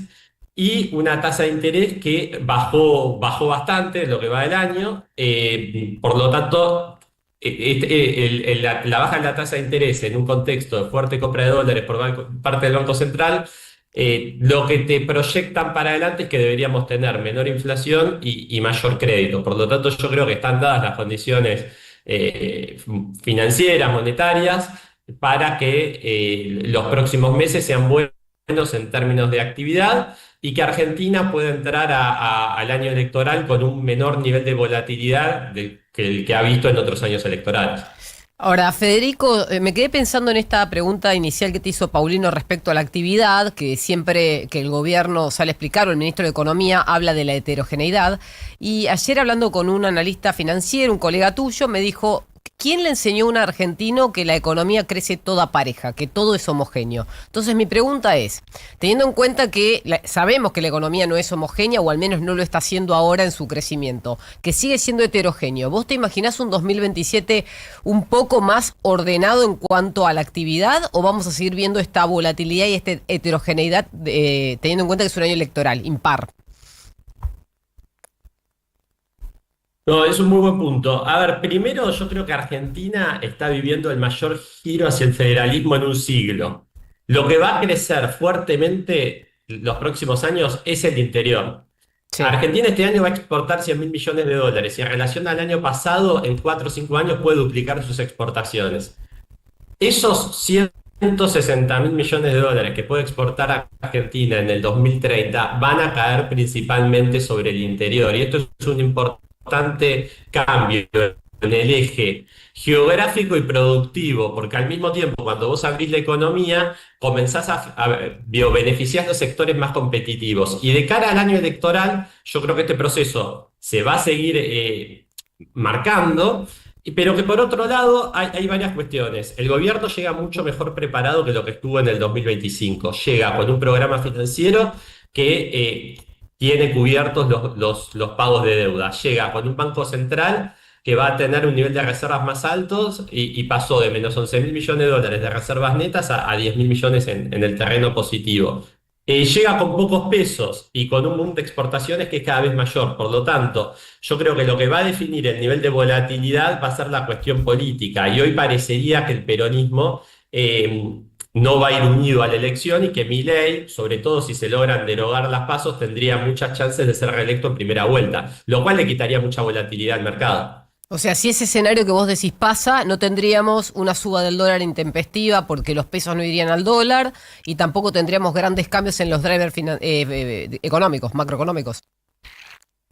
y una tasa de interés que bajó bastante lo que va del año. Por lo tanto, la baja en la tasa de interés en un contexto de fuerte compra de dólares por parte del Banco Central, lo que te proyectan para adelante es que deberíamos tener menor inflación y mayor crédito. Por lo tanto, yo creo que están dadas las condiciones financieras, monetarias, para que los próximos meses sean buenos en términos de actividad y que Argentina pueda entrar al año electoral con un menor nivel de volatilidad que el que ha visto en otros años electorales. Ahora, Federico, me quedé pensando en esta pregunta inicial que te hizo Paulino respecto a la actividad, que siempre que el gobierno sale a explicar, o el ministro de Economía habla de la heterogeneidad, y ayer hablando con un analista financiero, un colega tuyo, me dijo, ¿quién le enseñó a un argentino que la economía crece toda pareja, que todo es homogéneo? Entonces mi pregunta es, teniendo en cuenta que sabemos que la economía no es homogénea, o al menos no lo está haciendo ahora en su crecimiento, que sigue siendo heterogéneo, ¿vos te imaginás un 2027 un poco más ordenado en cuanto a la actividad, o vamos a seguir viendo esta volatilidad y esta heterogeneidad teniendo en cuenta que es un año electoral, impar? No, es un muy buen punto. A ver, primero yo creo que Argentina está viviendo el mayor giro hacia el federalismo en un siglo. Lo que va a crecer fuertemente los próximos años es el interior. Sí. Argentina este año va a exportar 100.000 millones de dólares y en relación al año pasado, en 4 o 5 años puede duplicar sus exportaciones. Esos 160.000 millones de dólares que puede exportar a Argentina en el 2030 van a caer principalmente sobre el interior, y esto es un importante cambio el eje geográfico y productivo, porque al mismo tiempo, cuando vos abrís la economía, comenzás a beneficiar los sectores más competitivos. Y de cara al año electoral, yo creo que este proceso se va a seguir marcando, pero que por otro lado hay varias cuestiones. El gobierno llega mucho mejor preparado que lo que estuvo en el 2025. Llega con un programa financiero que tiene cubiertos los pagos de deuda. Llega con un banco central que va a tener un nivel de reservas más altos y pasó de menos 11.000 millones de dólares de reservas netas a 10.000 millones en el terreno positivo. Llega con pocos pesos y con un boom de exportaciones que es cada vez mayor. Por lo tanto, yo creo que lo que va a definir el nivel de volatilidad va a ser la cuestión política. Y hoy parecería que el peronismo no va a ir unido a la elección y que Milei, sobre todo si se logran derogar las PASO, tendría muchas chances de ser reelecto en primera vuelta, lo cual le quitaría mucha volatilidad al mercado. O sea, si ese escenario que vos decís pasa, no tendríamos una suba del dólar intempestiva porque los pesos no irían al dólar y tampoco tendríamos grandes cambios en los drivers económicos, macroeconómicos.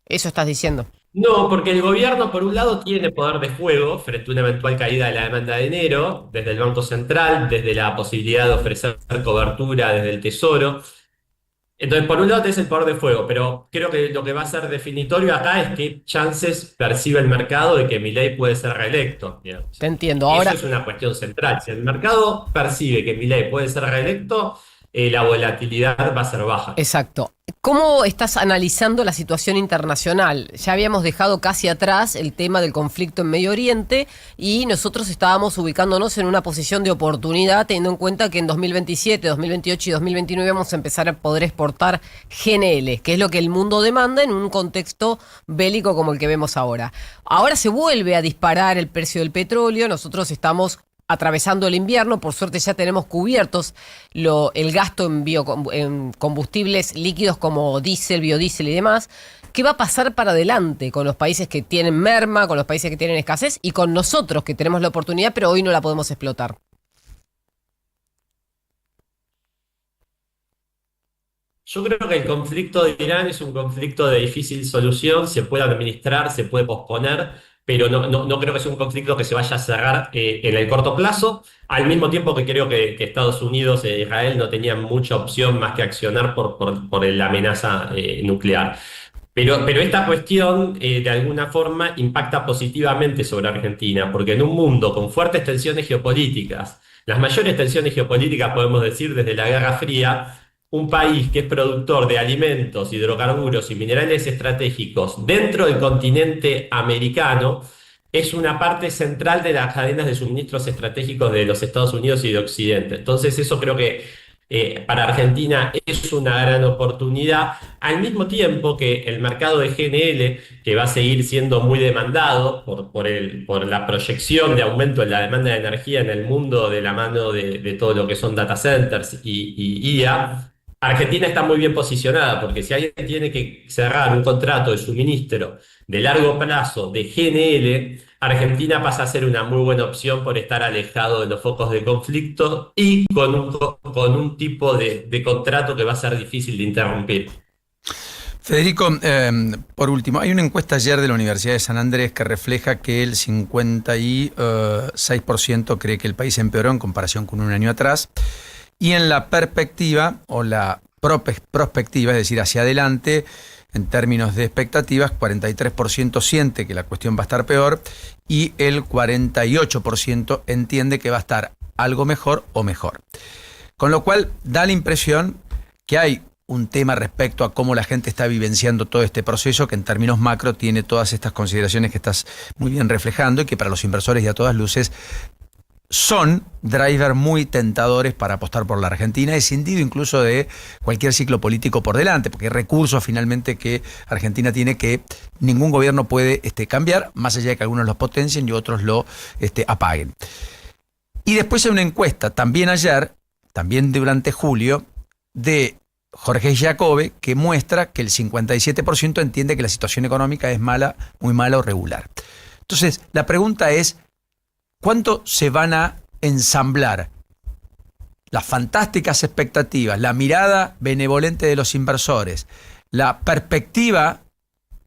Eso estás diciendo. No, porque el gobierno, por un lado, tiene poder de juego frente a una eventual caída de la demanda de enero, desde el Banco Central, desde la posibilidad de ofrecer cobertura desde el Tesoro. Entonces, por un lado tenés el poder de fuego, pero creo que lo que va a ser definitorio acá es qué chances percibe el mercado de que Milei puede ser reelecto. Digamos. Te entiendo. Ahora, eso es una cuestión central. Si el mercado percibe que Milei puede ser reelecto, la volatilidad va a ser baja. Exacto. ¿Cómo estás analizando la situación internacional? Ya habíamos dejado casi atrás el tema del conflicto en Medio Oriente y nosotros estábamos ubicándonos en una posición de oportunidad, teniendo en cuenta que en 2027, 2028 y 2029 vamos a empezar a poder exportar GNL, que es lo que el mundo demanda en un contexto bélico como el que vemos ahora. Ahora se vuelve a disparar el precio del petróleo, nosotros estamos atravesando el invierno, por suerte ya tenemos cubiertos el gasto en combustibles líquidos como diésel, biodiesel y demás. ¿Qué va a pasar para adelante con los países que tienen merma, con los países que tienen escasez y con nosotros que tenemos la oportunidad pero hoy no la podemos explotar? Yo creo que el conflicto de Irán es un conflicto de difícil solución, se puede administrar, se puede posponer, pero no creo que sea un conflicto que se vaya a cerrar en el corto plazo, al mismo tiempo que creo que Estados Unidos e Israel no tenían mucha opción más que accionar por la amenaza nuclear. Pero esta cuestión, de alguna forma, impacta positivamente sobre Argentina, porque en un mundo con fuertes tensiones geopolíticas, las mayores tensiones geopolíticas podemos decir desde la Guerra Fría, un país que es productor de alimentos, hidrocarburos y minerales estratégicos dentro del continente americano, es una parte central de las cadenas de suministros estratégicos de los Estados Unidos y de Occidente. Entonces eso creo que para Argentina es una gran oportunidad, al mismo tiempo que el mercado de GNL, que va a seguir siendo muy demandado por la proyección de aumento en la demanda de energía en el mundo de la mano de todo lo que son data centers y IA, Argentina está muy bien posicionada, porque si alguien tiene que cerrar un contrato de suministro de largo plazo de GNL, Argentina pasa a ser una muy buena opción por estar alejado de los focos de conflicto y con un tipo de contrato que va a ser difícil de interrumpir. Federico, por último, hay una encuesta ayer de la Universidad de San Andrés que refleja que el 56% cree que el país empeoró en comparación con un año atrás. Y en la perspectiva o la prospectiva, es decir, hacia adelante, en términos de expectativas, 43% siente que la cuestión va a estar peor y el 48% entiende que va a estar algo mejor o mejor. Con lo cual da la impresión que hay un tema respecto a cómo la gente está vivenciando todo este proceso que en términos macro tiene todas estas consideraciones que estás muy bien reflejando y que para los inversores y a todas luces son drivers muy tentadores para apostar por la Argentina, escindido incluso de cualquier ciclo político por delante, porque hay recursos finalmente que Argentina tiene que ningún gobierno puede cambiar, más allá de que algunos los potencien y otros lo apaguen. Y después hay una encuesta, también ayer, también durante julio, de Jorge Giacobbe, que muestra que el 57% entiende que la situación económica es mala, muy mala o regular. Entonces, la pregunta es, ¿cuánto se van a ensamblar las fantásticas expectativas, la mirada benevolente de los inversores, la perspectiva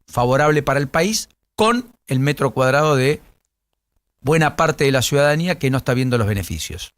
favorable para el país con el metro cuadrado de buena parte de la ciudadanía que no está viendo los beneficios?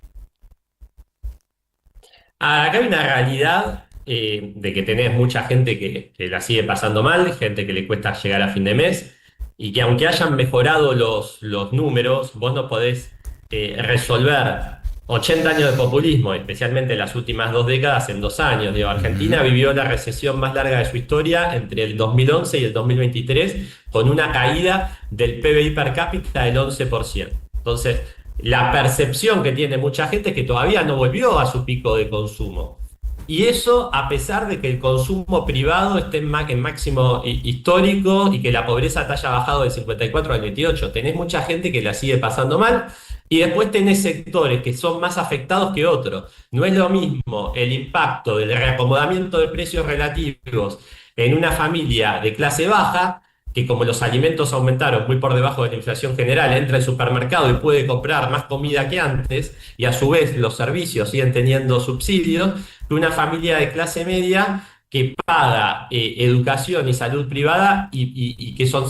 Acá hay una realidad de que tenés mucha gente que la sigue pasando mal, gente que le cuesta llegar a fin de mes, y que aunque hayan mejorado los números, vos no podés resolver 80 años de populismo, especialmente las últimas 2 décadas, en 2 años. Digo, Argentina vivió la recesión más larga de su historia entre el 2011 y el 2023, con una caída del PBI per cápita del 11%. Entonces, la percepción que tiene mucha gente es que todavía no volvió a su pico de consumo. Y eso a pesar de que el consumo privado esté en máximo histórico y que la pobreza te haya bajado del 54 al 28. Tenés mucha gente que la sigue pasando mal y después tenés sectores que son más afectados que otros. No es lo mismo el impacto del reacomodamiento de precios relativos en una familia de clase baja, que como los alimentos aumentaron muy por debajo de la inflación general, entra al supermercado y puede comprar más comida que antes, y a su vez los servicios siguen teniendo subsidios, que una familia de clase media que paga educación y salud privada y que son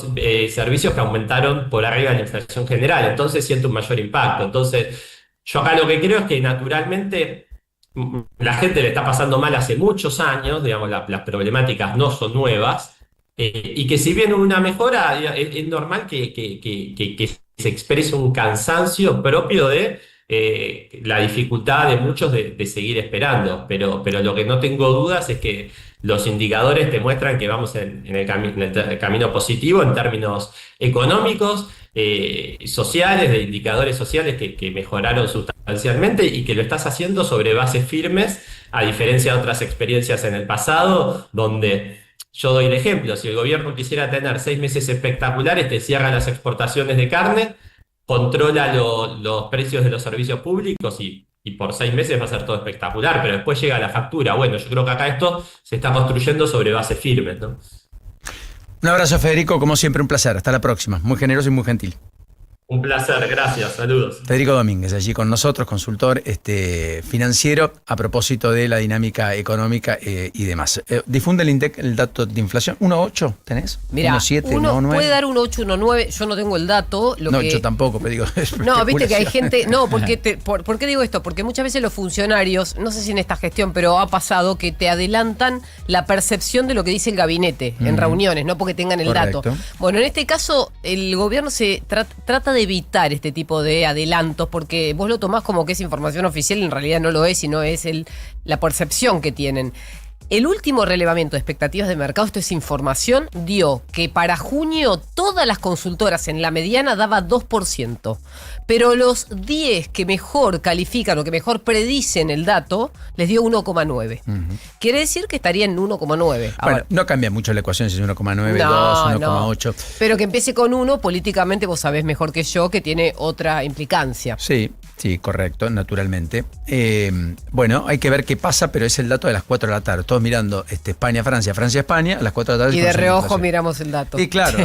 servicios que aumentaron por arriba de la inflación general. Entonces siente un mayor impacto. Entonces yo acá lo que creo es que naturalmente la gente le está pasando mal hace muchos años, digamos, las problemáticas no son nuevas. Y que si bien una mejora, es normal que se exprese un cansancio propio de la dificultad de muchos de seguir esperando. Pero lo que no tengo dudas es que los indicadores te muestran que vamos en el camino positivo en términos económicos, sociales, de indicadores sociales que mejoraron sustancialmente y que lo estás haciendo sobre bases firmes, a diferencia de otras experiencias en el pasado, donde... Yo doy el ejemplo, si el gobierno quisiera tener 6 meses espectaculares, te cierra las exportaciones de carne, controla los precios de los servicios públicos y por 6 meses va a ser todo espectacular, pero después llega la factura. Bueno, yo creo que acá esto se está construyendo sobre bases firmes, ¿no? Un abrazo, Federico, como siempre un placer. Hasta la próxima. Muy generoso y muy gentil. Un placer, gracias, saludos. Federico Domínguez, allí con nosotros, consultor financiero, a propósito de la dinámica económica y demás. Difunde el INDEC el dato de inflación. 1,8 tenés. Mirá, 1,7, 1,9. Puede dar 1,8, 1,9. Yo no tengo el dato. Yo tampoco, pero digo. No, viste que hay gente. No, porque ¿por qué digo esto? Porque muchas veces los funcionarios, no sé si en esta gestión, pero ha pasado que te adelantan la percepción de lo que dice el gabinete en reuniones, no porque tengan el dato. Bueno, en este caso, el gobierno se trata de evitar este tipo de adelantos, porque vos lo tomás como que es información oficial y en realidad no lo es, sino es la percepción que tienen. El último relevamiento de expectativas de mercado, esto es información, dio que para junio todas las consultoras en la mediana daba 2%, pero los 10 que mejor califican o que mejor predicen el dato, les dio 1,9. Quiere decir que estaría en 1,9. Bueno, no cambia mucho la ecuación si es 1,9, 2, 1,8. Pero que empiece con 1, políticamente vos sabés mejor que yo que tiene otra implicancia. Sí, correcto, naturalmente. Bueno, hay que ver qué pasa, pero es el dato de las 4 de la tarde. Todos mirando España, Francia, España, a las 4 de la tarde. Y de reojo miramos el dato. Y claro,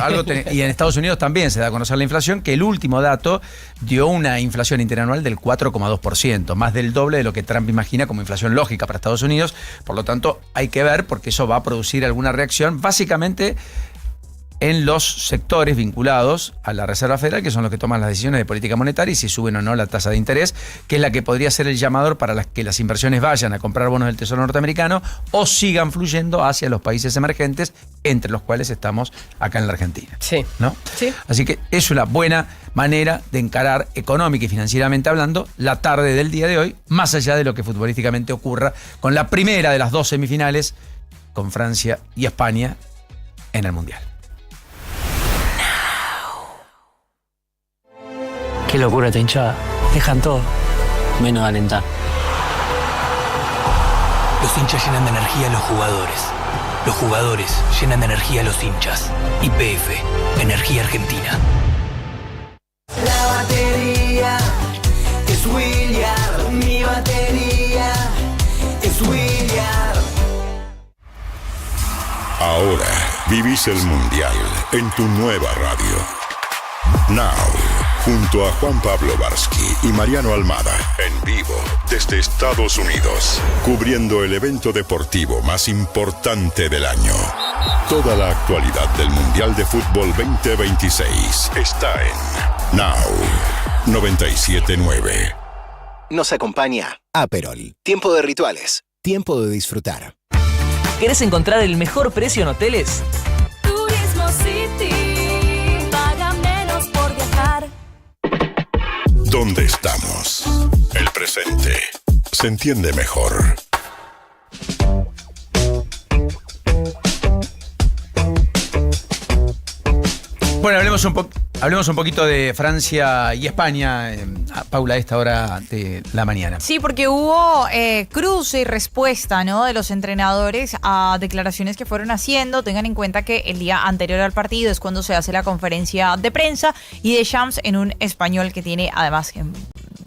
y en Estados Unidos también se da a conocer la inflación, que el último dato dio una inflación interanual del 4,2%, más del doble de lo que Trump imagina como inflación lógica para Estados Unidos. Por lo tanto, hay que ver, porque eso va a producir alguna reacción, básicamente en los sectores vinculados a la Reserva Federal, que son los que toman las decisiones de política monetaria y si suben o no la tasa de interés, que es la que podría ser el llamador para que las inversiones vayan a comprar bonos del Tesoro norteamericano o sigan fluyendo hacia los países emergentes, entre los cuales estamos acá en la Argentina. Sí. ¿No? Sí. Así que es una buena manera de encarar económica y financieramente hablando la tarde del día de hoy, más allá de lo que futbolísticamente ocurra con la primera de las 2 semifinales con Francia y España en el Mundial. Qué locura esta hinchada. Dejan todo, menos alentar. Los hinchas llenan de energía a los jugadores. Los jugadores llenan de energía a los hinchas. YPF, Energía Argentina. La batería es Williard. Mi batería es Williard. Ahora vivís el Mundial en tu nueva radio. Now. Junto a Juan Pablo Varsky y Mariano Almada, en vivo desde Estados Unidos, cubriendo el evento deportivo más importante del año. Toda la actualidad del Mundial de Fútbol 2026 está en Now. 979. Nos acompaña Aperol. Tiempo de rituales. Tiempo de disfrutar. ¿Querés encontrar el mejor precio en hoteles? Turismo City. Paga menos por viajar. ¿Dónde estamos? El presente se entiende mejor. Bueno, hablemos un poquito de Francia y España, Paula, a esta hora de la mañana. Sí, porque hubo cruce y respuesta, ¿no?, de los entrenadores a declaraciones que fueron haciendo. Tengan en cuenta que el día anterior al partido es cuando se hace la conferencia de prensa y Deschamps, en un español que tiene, además,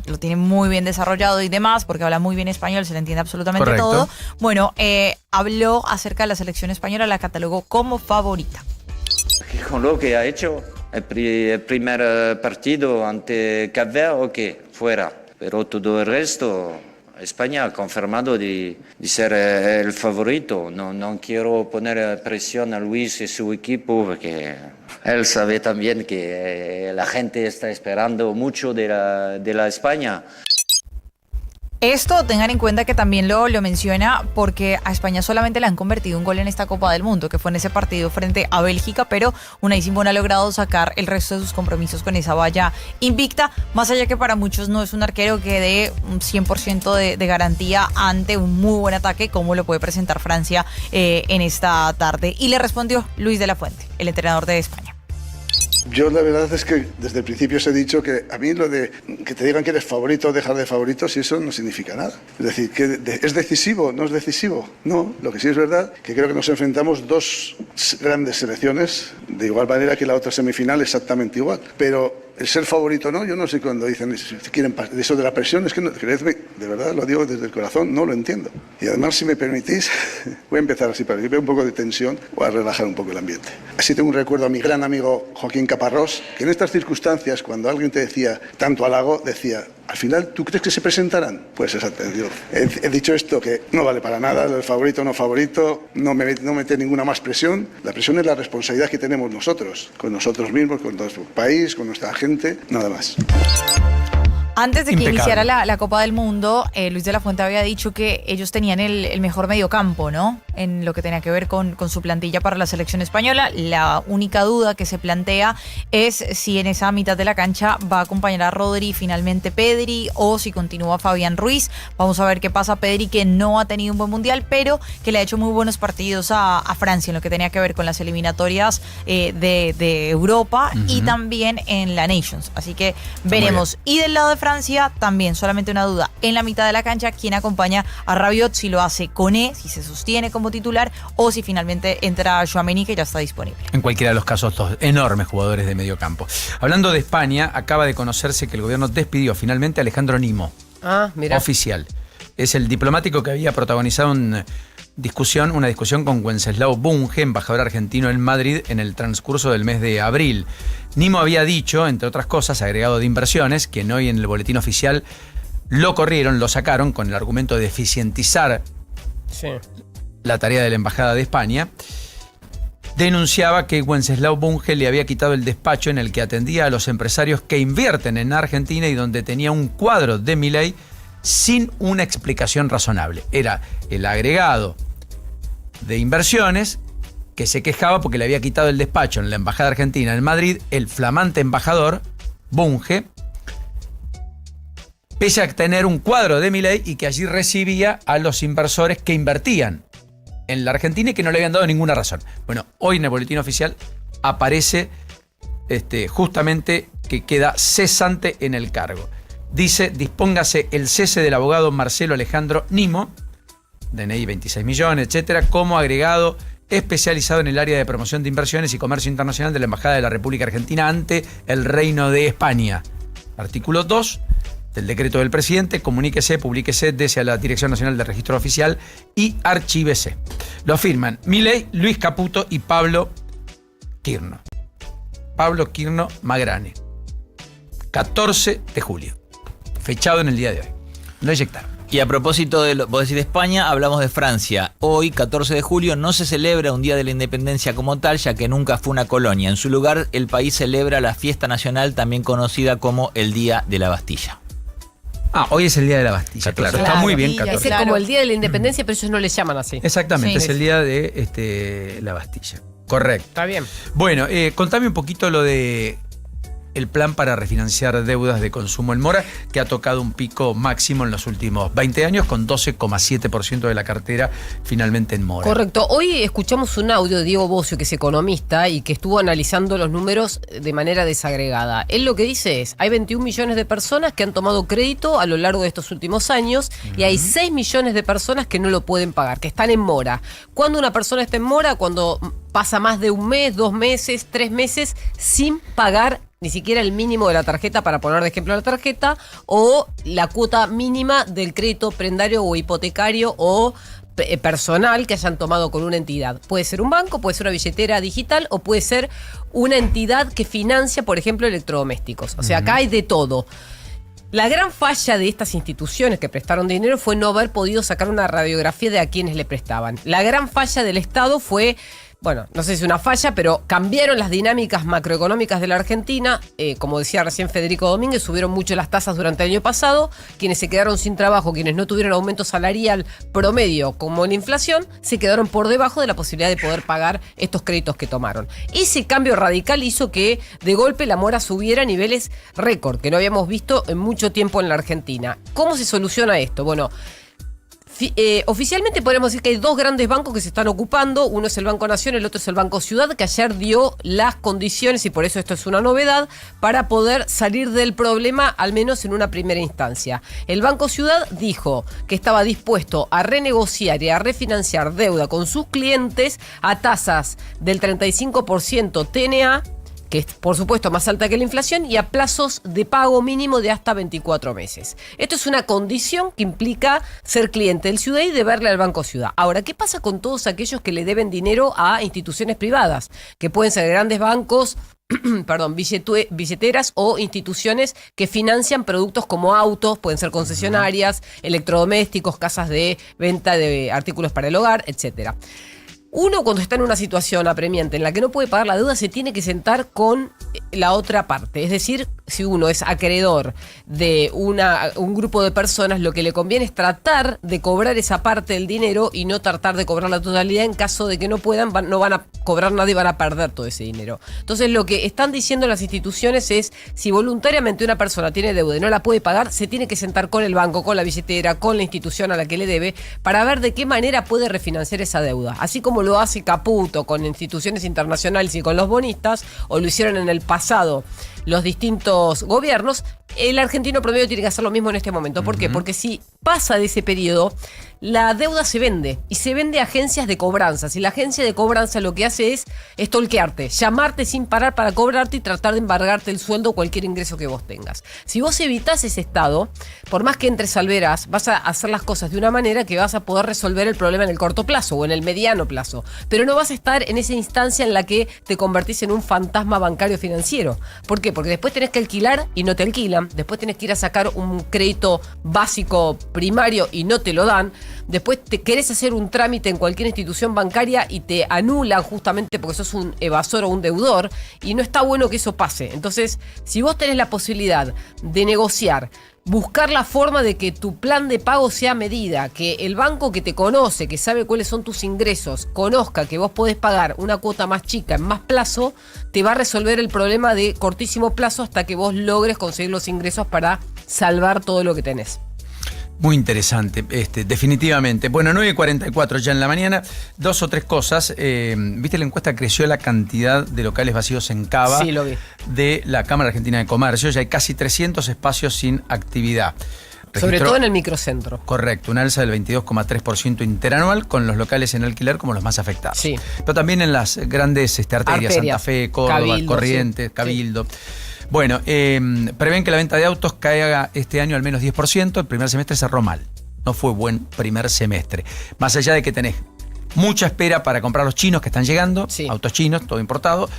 lo tiene muy bien desarrollado y demás, porque habla muy bien español, se le entiende absolutamente Correcto. todo. Bueno, habló acerca de la selección española, la catalogó como favorita. Con lo que ha hecho el primer partido ante Cap Verde, ok, fuera. Pero todo el resto, España ha confirmado de ser el favorito. No quiero poner presión a Luis y su equipo porque él sabe también que la gente está esperando mucho de la España. Esto tengan en cuenta que también lo menciona porque a España solamente le han convertido un gol en esta Copa del Mundo, que fue en ese partido frente a Bélgica, pero Unai Simón ha logrado sacar el resto de sus compromisos con esa valla invicta, más allá que para muchos no es un arquero que dé un 100% de garantía ante un muy buen ataque, como lo puede presentar Francia en esta tarde. Y le respondió Luis de la Fuente, el entrenador de España. Yo la verdad es que desde el principio os he dicho que a mí lo de que te digan que eres favorito o dejar de favoritos, y eso no significa nada. Es decir, que ¿es decisivo? ¿No es decisivo? No, lo que sí es verdad que creo que nos enfrentamos dos grandes selecciones de igual manera que la otra semifinal, exactamente igual. Pero el ser favorito no, yo no sé cuando dicen si quieren eso de la presión, es que no, creedme, de verdad lo digo desde el corazón, no lo entiendo. Y además, si me permitís, voy a empezar así para que vea un poco de tensión, voy a relajar un poco el ambiente. Así tengo un recuerdo a mi gran amigo Joaquín Caparrós, que en estas circunstancias, cuando alguien te decía tanto halago, decía: al final, ¿tú crees que se presentarán? Pues exactamente. He dicho esto, que no vale para nada, el favorito o no favorito, no mete ninguna más presión. La presión es la responsabilidad que tenemos nosotros, con nosotros mismos, con nuestro país, con nuestra gente, nada más. Antes de que Impecable. iniciara la Copa del Mundo, Luis de la Fuente había dicho que ellos tenían el mejor mediocampo, ¿no?, en lo que tenía que ver con su plantilla para la selección española. La única duda que se plantea es si en esa mitad de la cancha va a acompañar a Rodri finalmente Pedri, o si continúa Fabián Ruiz. Vamos a ver qué pasa. Pedri, que no ha tenido un buen mundial, pero que le ha hecho muy buenos partidos a Francia en lo que tenía que ver con las eliminatorias de Europa y también en la Nations. Así que veremos. Y del lado de Francia, también solamente una duda. En la mitad de la cancha, ¿quién acompaña a Rabiot? Si lo hace Koné, si se sostiene como titular, o si finalmente entra Tchouaméni, que ya está disponible. En cualquiera de los casos, dos enormes jugadores de medio campo. Hablando de España, acaba de conocerse que el gobierno despidió finalmente a Alejandro Nimo. Ah, mira. Oficial. Es el diplomático que había protagonizado una discusión con Wenceslao Bunge, embajador argentino en Madrid, en el transcurso del mes de abril. Nimo había dicho, entre otras cosas, agregado de inversiones, que hoy en el boletín oficial lo sacaron con el argumento de eficientizar la tarea de la Embajada de España. Denunciaba que Wenceslao Bunge le había quitado el despacho en el que atendía a los empresarios que invierten en Argentina y donde tenía un cuadro de Milei sin una explicación razonable. Era el agregado de inversiones que se quejaba porque le había quitado el despacho en la Embajada Argentina en Madrid el flamante embajador Bunge, pese a tener un cuadro de Milei y que allí recibía a los inversores que invertían en la Argentina y que no le habían dado ninguna razón. Bueno, hoy en el boletín oficial aparece justamente que queda cesante en el cargo. Dice: dispóngase el cese del abogado Marcelo Alejandro Nimo, DNI 26 millones, etcétera, como agregado especializado en el área de promoción de inversiones y comercio internacional de la Embajada de la República Argentina ante el Reino de España. Artículo 2 del decreto del presidente: comuníquese, publíquese, dese a la Dirección Nacional de Registro Oficial y archívese. Lo firman Milei, Luis Caputo y Pablo Quirno. Pablo Quirno Magrane. 14 de julio. Fechado en el día de hoy. Lo eyectaron. Y a propósito vos decís de España, hablamos de Francia. Hoy, 14 de julio, no se celebra un Día de la Independencia como tal, ya que nunca fue una colonia. En su lugar, el país celebra la fiesta nacional, también conocida como el Día de la Bastilla. Hoy es el Día de la Bastilla, claro. Está muy bien, 14. Es como el Día de la Independencia, pero ellos no le llaman así. Exactamente, es el Día de la Bastilla. Correcto. Está bien. Bueno, contame un poquito lo de el plan para refinanciar deudas de consumo en mora, que ha tocado un pico máximo en los últimos 20 años, con 12,7% de la cartera finalmente en mora. Correcto. Hoy escuchamos un audio de Diego Bocio, que es economista y que estuvo analizando los números de manera desagregada. Él lo que dice es, hay 21 millones de personas que han tomado crédito a lo largo de estos últimos años y hay 6 millones de personas que no lo pueden pagar, que están en mora. ¿Cuándo una persona está en mora? Cuando pasa más de un mes, 2 meses, 3 meses sin pagar ni siquiera el mínimo de la tarjeta, para poner de ejemplo la tarjeta, o la cuota mínima del crédito prendario o hipotecario o personal que hayan tomado con una entidad. Puede ser un banco, puede ser una billetera digital o puede ser una entidad que financia, por ejemplo, electrodomésticos. O sea, acá hay de todo. La gran falla de estas instituciones que prestaron dinero fue no haber podido sacar una radiografía de a quienes le prestaban. La gran falla del Estado fue... Bueno, no sé si es una falla, pero cambiaron las dinámicas macroeconómicas de la Argentina. Como decía recién Federico Domínguez, subieron mucho las tasas durante el año pasado. Quienes se quedaron sin trabajo, quienes no tuvieron aumento salarial promedio como en la inflación, se quedaron por debajo de la posibilidad de poder pagar estos créditos que tomaron. Ese cambio radical hizo que de golpe la mora subiera a niveles récord, que no habíamos visto en mucho tiempo en la Argentina. ¿Cómo se soluciona esto? Bueno, oficialmente podríamos decir que hay 2 grandes bancos que se están ocupando. Uno es el Banco Nación, el otro es el Banco Ciudad, que ayer dio las condiciones, y por eso esto es una novedad, para poder salir del problema, al menos en una primera instancia. El Banco Ciudad dijo que estaba dispuesto a renegociar y a refinanciar deuda con sus clientes a tasas del 35% TNA, que es por supuesto más alta que la inflación, y a plazos de pago mínimo de hasta 24 meses. Esto es una condición que implica ser cliente del Ciudad y deberle al Banco Ciudad. Ahora, ¿qué pasa con todos aquellos que le deben dinero a instituciones privadas? Que pueden ser grandes bancos, billeteras o instituciones que financian productos como autos, pueden ser concesionarias, electrodomésticos, casas de venta de artículos para el hogar, etcétera. Uno, cuando está en una situación apremiante en la que no puede pagar la deuda, se tiene que sentar con la otra parte. Es decir, si uno es acreedor de un grupo de personas, lo que le conviene es tratar de cobrar esa parte del dinero y no tratar de cobrar la totalidad. En caso de que no puedan, no van a cobrar nada y van a perder todo ese dinero. Entonces, lo que están diciendo las instituciones es, si voluntariamente una persona tiene deuda y no la puede pagar, se tiene que sentar con el banco, con la billetera, con la institución a la que le debe, para ver de qué manera puede refinanciar esa deuda. Así como lo hace Caputo con instituciones internacionales y con los bonistas, o lo hicieron en el pasado los distintos gobiernos, el argentino promedio tiene que hacer lo mismo en este momento. ¿Por qué? Porque si pasa de ese periodo, la deuda se vende, y se vende a agencias de cobranzas, y la agencia de cobranza lo que hace es stalkearte, llamarte sin parar para cobrarte y tratar de embargarte el sueldo o cualquier ingreso que vos tengas. Si vos evitás ese estado, por más que entres al veraz, vas a hacer las cosas de una manera que vas a poder resolver el problema en el corto plazo o en el mediano plazo, pero no vas a estar en esa instancia en la que te convertís en un fantasma bancario financiero. ¿Por qué? Porque después tenés que alquilar y no te alquilan, después tenés que ir a sacar un crédito básico primario y no te lo dan, después te querés hacer un trámite en cualquier institución bancaria y te anulan justamente porque sos un evasor o un deudor, y no está bueno que eso pase. Entonces, si vos tenés la posibilidad de negociar, buscar la forma de que tu plan de pago sea a medida, que el banco que te conoce, que sabe cuáles son tus ingresos, conozca que vos podés pagar una cuota más chica en más plazo, te va a resolver el problema de cortísimo plazo hasta que vos logres conseguir los ingresos para salvar todo lo que tenés. Muy interesante, definitivamente. Bueno, 9:44 ya en la mañana. 2 o 3 cosas. ¿Viste la encuesta? Creció la cantidad de locales vacíos en Cava. Sí, lo vi. De la Cámara Argentina de Comercio. Ya hay casi 300 espacios sin actividad. Sobre todo en el microcentro. Correcto, un alza del 22,3% interanual, con los locales en alquiler como los más afectados. Sí. Pero también en las grandes arterias, Santa Fe, Córdoba, Cabildo, Corrientes, sí. Cabildo. Sí. Bueno, prevén que la venta de autos caiga este año al menos 10%. El primer semestre cerró mal. No fue buen primer semestre. Más allá de que tenés mucha espera para comprar los chinos que están llegando, sí. Autos chinos, todo importado.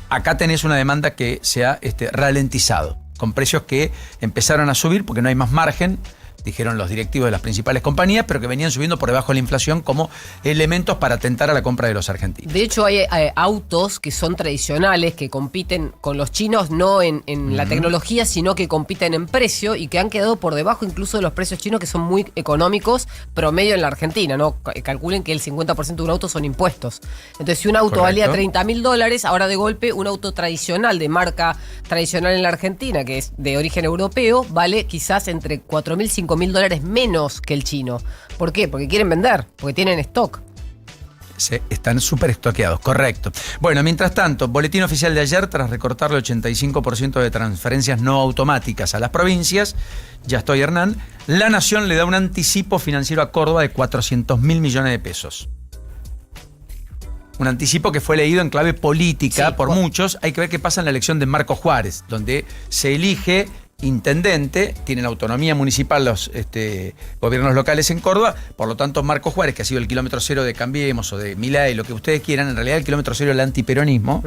Acá tenés una demanda que se ha ralentizado, con precios que empezaron a subir porque no hay más margen dijeron los directivos de las principales compañías, pero que venían subiendo por debajo de la inflación como elementos para atentar a la compra de los argentinos. De hecho, hay autos que son tradicionales, que compiten con los chinos, no en la tecnología, sino que compiten en precio y que han quedado por debajo incluso de los precios chinos, que son muy económicos, promedio en la Argentina, ¿no? Calculen que el 50% de un auto son impuestos. Entonces, si un auto valía $30.000, ahora de golpe un auto tradicional, de marca tradicional en la Argentina, que es de origen europeo, vale quizás entre $4.000 y $5.000 menos que el chino. ¿Por qué? Porque quieren vender, porque tienen stock. Están súper estoqueados, correcto. Bueno, mientras tanto, boletín oficial de ayer, tras recortarle 85% de transferencias no automáticas a las provincias, ya estoy, Hernán, La Nación le da un anticipo financiero a Córdoba de 400.000 millones de pesos. Un anticipo que fue leído en clave política por muchos. Hay que ver qué pasa en la elección de Marco Juárez, donde se elige intendente, tienen autonomía municipal los gobiernos locales en Córdoba, por lo tanto Marco Juárez, que ha sido el kilómetro cero de Cambiemos o de Milei, lo que ustedes quieran, en realidad el kilómetro cero del antiperonismo.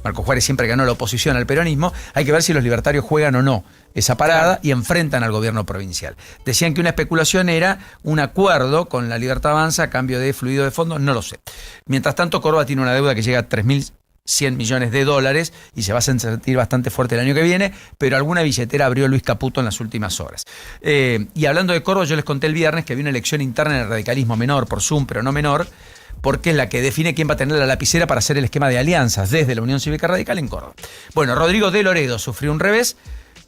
Marco Juárez siempre ganó la oposición al peronismo. Hay que ver si los libertarios juegan o no esa parada y enfrentan al gobierno provincial. Decían que una especulación era un acuerdo con la Libertad Avanza a cambio de fluido de fondos, no lo sé. Mientras tanto, Córdoba tiene una deuda que llega a 3.100 millones de dólares y se va a sentir bastante fuerte el año que viene, pero alguna billetera abrió Luis Caputo en las últimas horas. Y hablando de Córdoba, yo les conté el viernes que había una elección interna en el radicalismo menor, por Zoom, pero no menor, porque es la que define quién va a tener la lapicera para hacer el esquema de alianzas desde la Unión Cívica Radical en Córdoba. Bueno, Rodrigo de Loredo sufrió un revés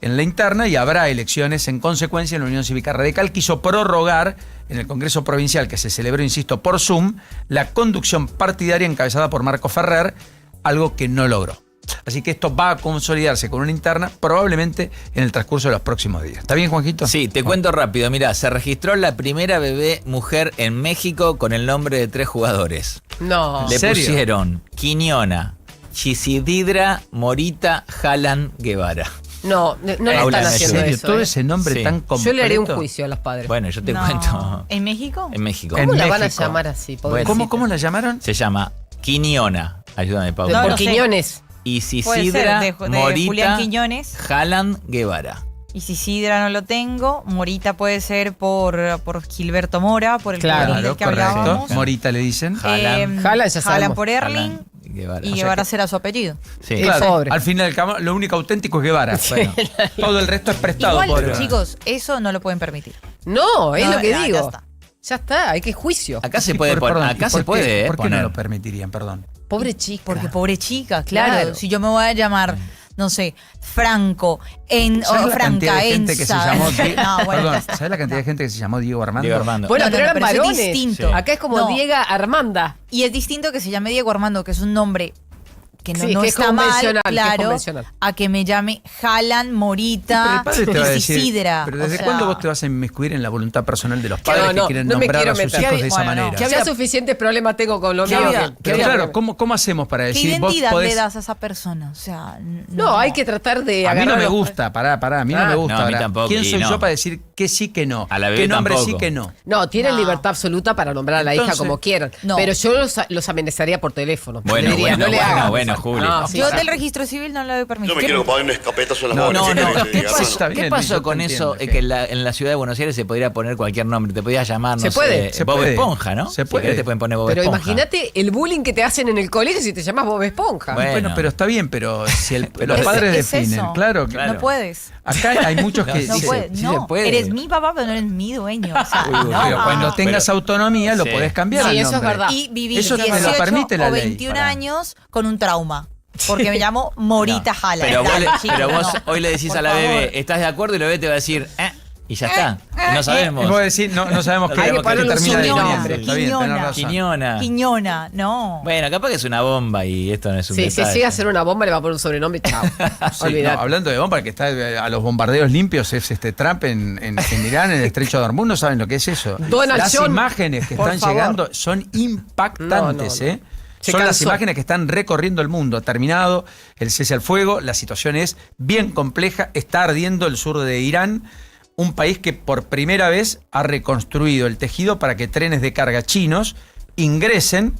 en la interna y habrá elecciones en consecuencia en la Unión Cívica Radical. Quiso prorrogar en el Congreso Provincial, que se celebró, insisto, por Zoom, la conducción partidaria encabezada por Marco Ferrer, algo que no logró. Así que esto va a consolidarse con una interna probablemente en el transcurso de los próximos días. ¿Está bien, Juanjito? Sí, te cuento rápido. Mirá, se registró la primera bebé mujer en México con el nombre de 3 jugadores. No. Le ¿En serio? pusieron Quiñona, Chisididra, Morita, Jalan, Guevara. No le están haciendo eso. Todo ese nombre tan completo. Yo le haré un juicio a los padres. Bueno, yo te cuento. ¿En México? En México. ¿Cómo la van a llamar así? ¿Cómo la llamaron? Se llama Quiñona. Ayúdame, Pau. Por Quiñones. Isisidra, de Julián Morita, Quiñones. Jalan, Guevara. Isisidra no lo tengo. Morita puede ser por Gilberto Mora, por el jugador del que hablábamos. Morita le dicen. Jalan por Erling. Guevara. Y Guevara será su apellido. Sí. Claro, al final lo único auténtico es Guevara. Bueno, todo el resto es prestado. Igual, chicos, eso no lo pueden permitir. No, es lo que digo. Ya está, hay que juicio. Acá se puede poner. Acá se puede. ¿Por qué no lo permitirían? Perdón. Pobre chica. Porque pobre chica, claro. Si yo me voy a llamar, no sé, Franco, o Franca, gente que se llamó bueno, ¿sabes la cantidad de gente que se llamó Diego Armando? Diego Armando. Bueno, pero eran varones. Es distinto. Acá es como Diego Armanda. Y es distinto que se llame Diego Armando, que es un nombre que no que está mal, claro, que a que me llame Jalan, Morita, Isisidra. Pero ¿desde cuándo vos te vas a inmiscuir en la voluntad personal de los padres que quieren nombrar a sus hijos de esa manera? Que había suficientes problemas tengo con lo mío. Pero claro, ¿cómo hacemos para decir? ¿Qué identidad vos le das a esa persona? O sea, no, hay que tratar de a mí no me gusta, pará, a mí no me gusta. No, a mí tampoco. ¿Quién soy yo para decir que sí, que no? A la bebé ¿Qué nombre tampoco. sí, que no? No, tienen libertad absoluta para nombrar a la hija como quieran. Pero yo los amenazaría por teléfono. Bueno, Julio. Yo del registro civil no le doy permiso. Yo me quiero poner un escopetazo en las bolas. ¿Qué pasó con eso? Que en la ciudad de Buenos Aires se podría poner cualquier nombre. Te podías llamar, no sé, Bob Esponja, ¿no? Se puede. Si te pueden poner Bob Pero Esponja. imagínate el bullying que te hacen en el colegio si te llamas Bob Esponja. Bueno, pero está bien, pero si los padres definen, eso. claro. No puedes. Acá hay muchos que no puedes. sí No, se puede. eres mi papá, pero no eres mi dueño. O sea, cuando tengas autonomía lo podés cambiar. Sí, el eso es nombre. verdad. Y vivir Eso te lo 18 permite la o ley. 21 años con un trauma. Porque me llamo Morita Jala. Pero vos hoy le decís a la bebé, ¿estás de acuerdo? Y la bebé te va a decir, y ya está. Y no sabemos. Vos decís, no sabemos qué termina de nombre. Está bien, tenés razón. Quiñona, no. Bueno, capaz que es una bomba y esto no es un Sí, detalle. si llega a ser una bomba le va a poner un sobrenombre, chao. Hablando de bomba, el que está a los bombardeos limpios es Trump en Irán, en el estrecho de Hormuz, no saben lo que es eso. Las imágenes que están llegando son impactantes, Son las imágenes que están recorriendo el mundo. Ha terminado el cese al fuego, la situación es bien compleja, está ardiendo el sur de Irán, un país que por primera vez ha reconstruido el tejido para que trenes de carga chinos ingresen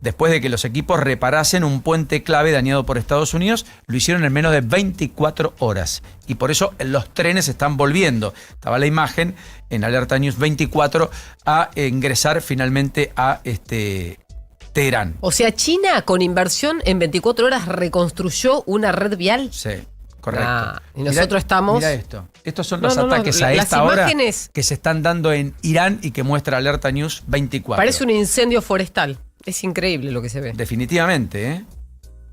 después de que los equipos reparasen un puente clave dañado por Estados Unidos, lo hicieron en menos de 24 horas. Y por eso los trenes están volviendo. Estaba la imagen en Alerta News 24 a ingresar finalmente a Teherán. O sea, China con inversión en 24 horas reconstruyó una red vial. Sí, correcto. Y nosotros estamos... Mira esto. Estos son los ataques a esta hora que se están dando en Irán y que muestra Alerta News 24. Parece un incendio forestal. Es increíble lo que se ve. Definitivamente, ¿eh?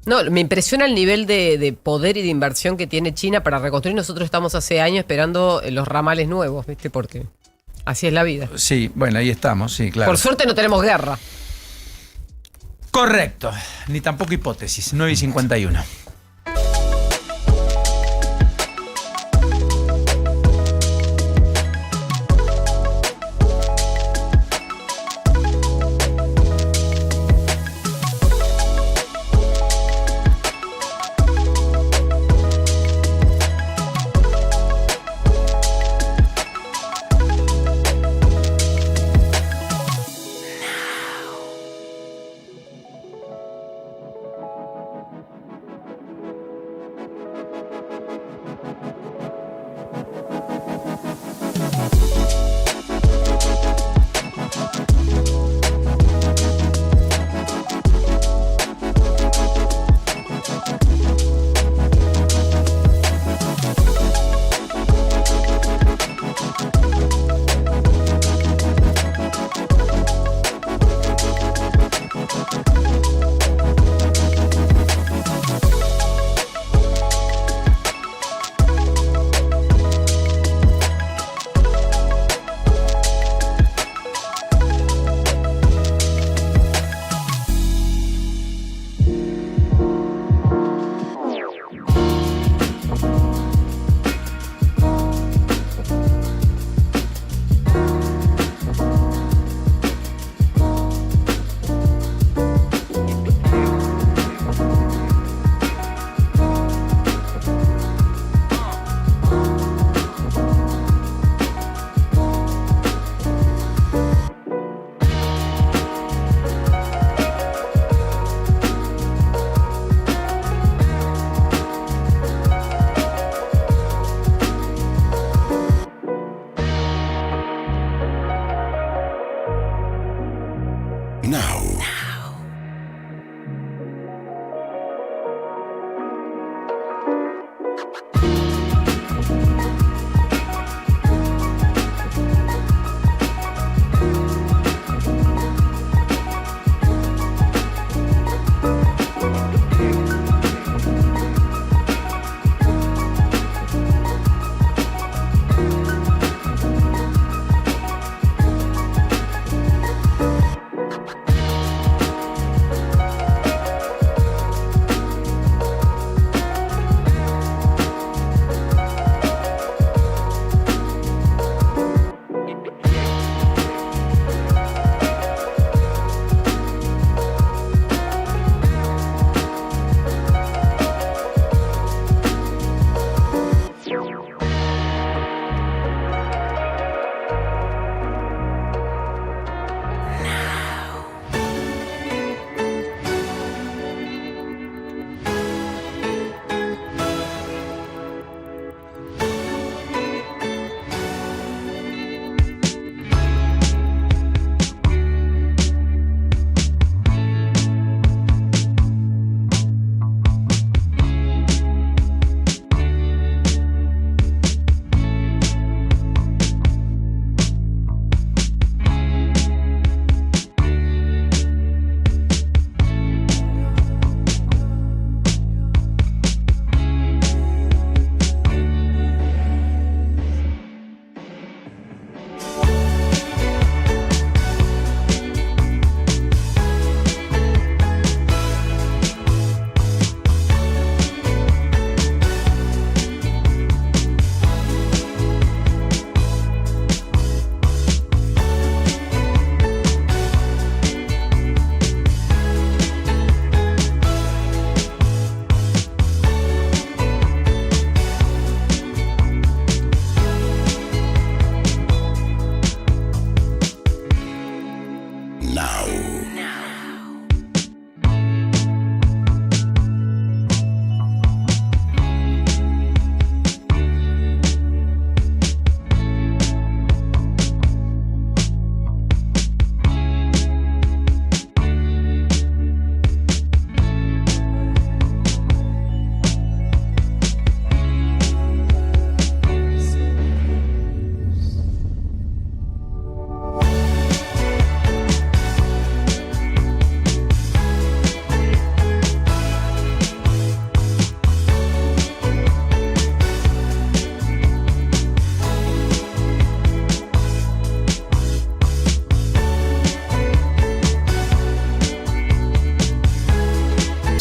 No, me impresiona el nivel de poder y de inversión que tiene China para reconstruir. Nosotros estamos hace años esperando los ramales nuevos, ¿viste? Porque así es la vida. Sí, bueno, ahí estamos, sí, claro. Por suerte no tenemos guerra. Correcto, ni tampoco hipótesis, 9:51.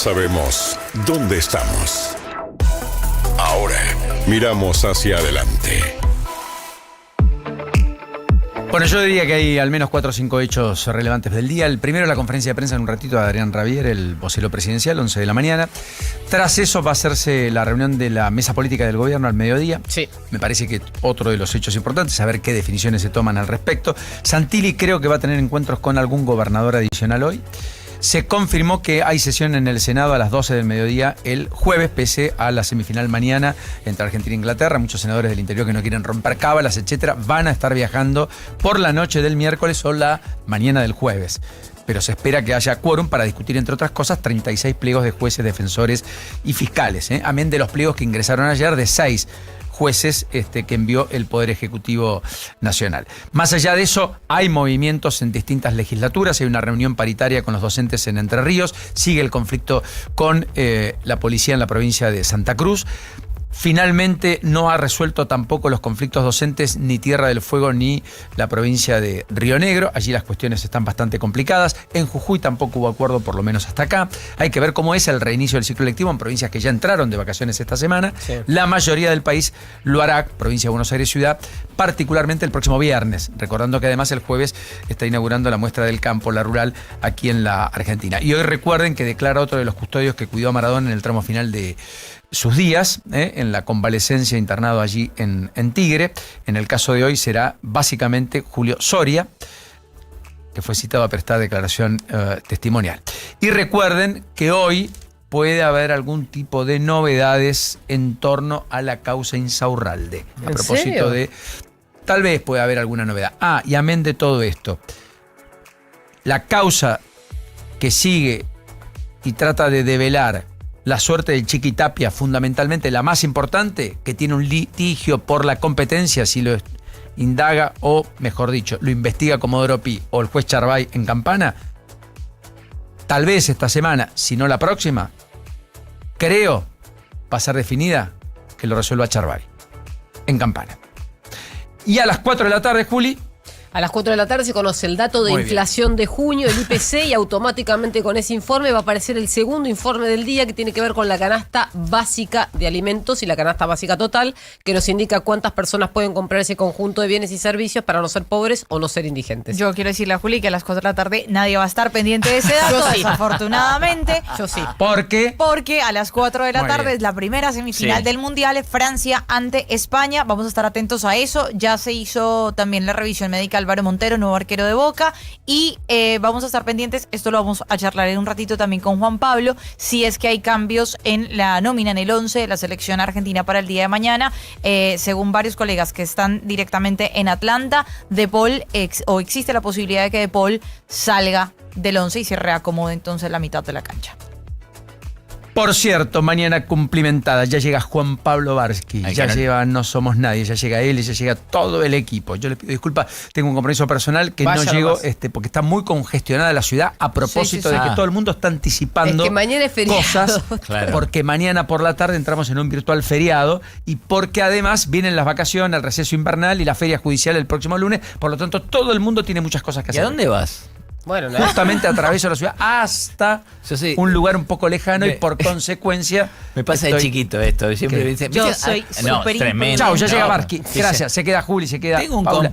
sabemos dónde estamos. Ahora, miramos hacia adelante. Bueno, yo diría que hay al menos 4 o 5 hechos relevantes del día. El primero, la conferencia de prensa en un ratito de Adrián Rabier, el vocero presidencial, 11 de la mañana. Tras eso va a hacerse la reunión de la mesa política del gobierno al mediodía. Sí. Me parece que otro de los hechos importantes, saber qué definiciones se toman al respecto. Santilli creo que va a tener encuentros con algún gobernador adicional hoy. Se confirmó que hay sesión en el Senado a las 12 del mediodía el jueves, pese a la semifinal mañana entre Argentina e Inglaterra. Muchos senadores del interior que no quieren romper cábalas, etcétera, van a estar viajando por la noche del miércoles o la mañana del jueves. Pero se espera que haya quórum para discutir, entre otras cosas, 36 pliegos de jueces, defensores y fiscales. Amén de los pliegos que ingresaron ayer de 6 jueces que envió el Poder Ejecutivo Nacional. Más allá de eso, hay movimientos en distintas legislaturas, hay una reunión paritaria con los docentes en Entre Ríos, sigue el conflicto con la policía en la provincia de Santa Cruz. Finalmente no ha resuelto tampoco los conflictos docentes ni Tierra del Fuego ni la provincia de Río Negro. Allí las cuestiones están bastante complicadas. En Jujuy tampoco hubo acuerdo, por lo menos hasta acá. Hay que ver cómo es el reinicio del ciclo lectivo en provincias que ya entraron de vacaciones esta semana. Sí. La mayoría del país lo hará, provincia de Buenos Aires Ciudad, particularmente el próximo viernes. Recordando que además el jueves está inaugurando la muestra del campo, la rural, aquí en la Argentina. Y hoy recuerden que declara otro de los custodios que cuidó a Maradona en el tramo final de sus días, en la convalecencia, internado allí en Tigre. En el caso de hoy será básicamente Julio Soria, que fue citado a prestar declaración testimonial. Y recuerden que hoy puede haber algún tipo de novedades en torno a la causa Insaurralde. A propósito de... Tal vez pueda haber alguna novedad. Y amén de todo esto, la causa que sigue y trata de develar la suerte del Chiqui Tapia, fundamentalmente la más importante, que tiene un litigio por la competencia, si lo indaga o, mejor dicho, lo investiga Comodoro Pi o el juez Charbay en Campana, tal vez esta semana, si no la próxima, creo va a ser definida que lo resuelva Charbay en Campana. Y a las 4 de la tarde, Juli. A las 4 de la tarde se conoce el dato de inflación de junio, el IPC, y automáticamente con ese informe va a aparecer el segundo informe del día, que tiene que ver con la canasta básica de alimentos y la canasta básica total, que nos indica cuántas personas pueden comprar ese conjunto de bienes y servicios para no ser pobres o no ser indigentes. Yo quiero decirle a Juli que a las 4 de la tarde nadie va a estar pendiente de ese dato, Yo sí. Desafortunadamente. Yo sí. ¿Por qué? Porque a las 4 de la Muy tarde bien. es la primera semifinal del Mundial, Francia ante España. Vamos a estar atentos a eso. Ya se hizo también la revisión médica Álvaro Montero, nuevo arquero de Boca, y vamos a estar pendientes, esto lo vamos a charlar en un ratito también con Juan Pablo, si es que hay cambios en la nómina, en el 11 de la selección argentina para el día de mañana. Según varios colegas que están directamente en Atlanta, De Paul, existe la posibilidad de que De Paul salga del 11 y se reacomode entonces la mitad de la cancha. Por cierto, mañana cumplimentada, ya llega Juan Pablo Barsky, ya llega No Somos Nadie, ya llega él y ya llega todo el equipo. Yo le pido disculpas, tengo un compromiso personal que no llego porque está muy congestionada la ciudad a propósito de que todo el mundo está anticipando es que mañana es feriado. cosas, porque mañana por la tarde entramos en un virtual feriado y porque además vienen las vacaciones, el receso invernal y la feria judicial el próximo lunes, por lo tanto todo el mundo tiene muchas cosas que hacer. ¿Y a dónde vas? Bueno, justamente atraveso la ciudad hasta un lugar un poco lejano y por consecuencia... Me pasa de chiquito esto. Siempre yo soy súper tremendo. Chau, ya llega Barsky. Gracias. Se queda Juli, se queda Tengo un Paula.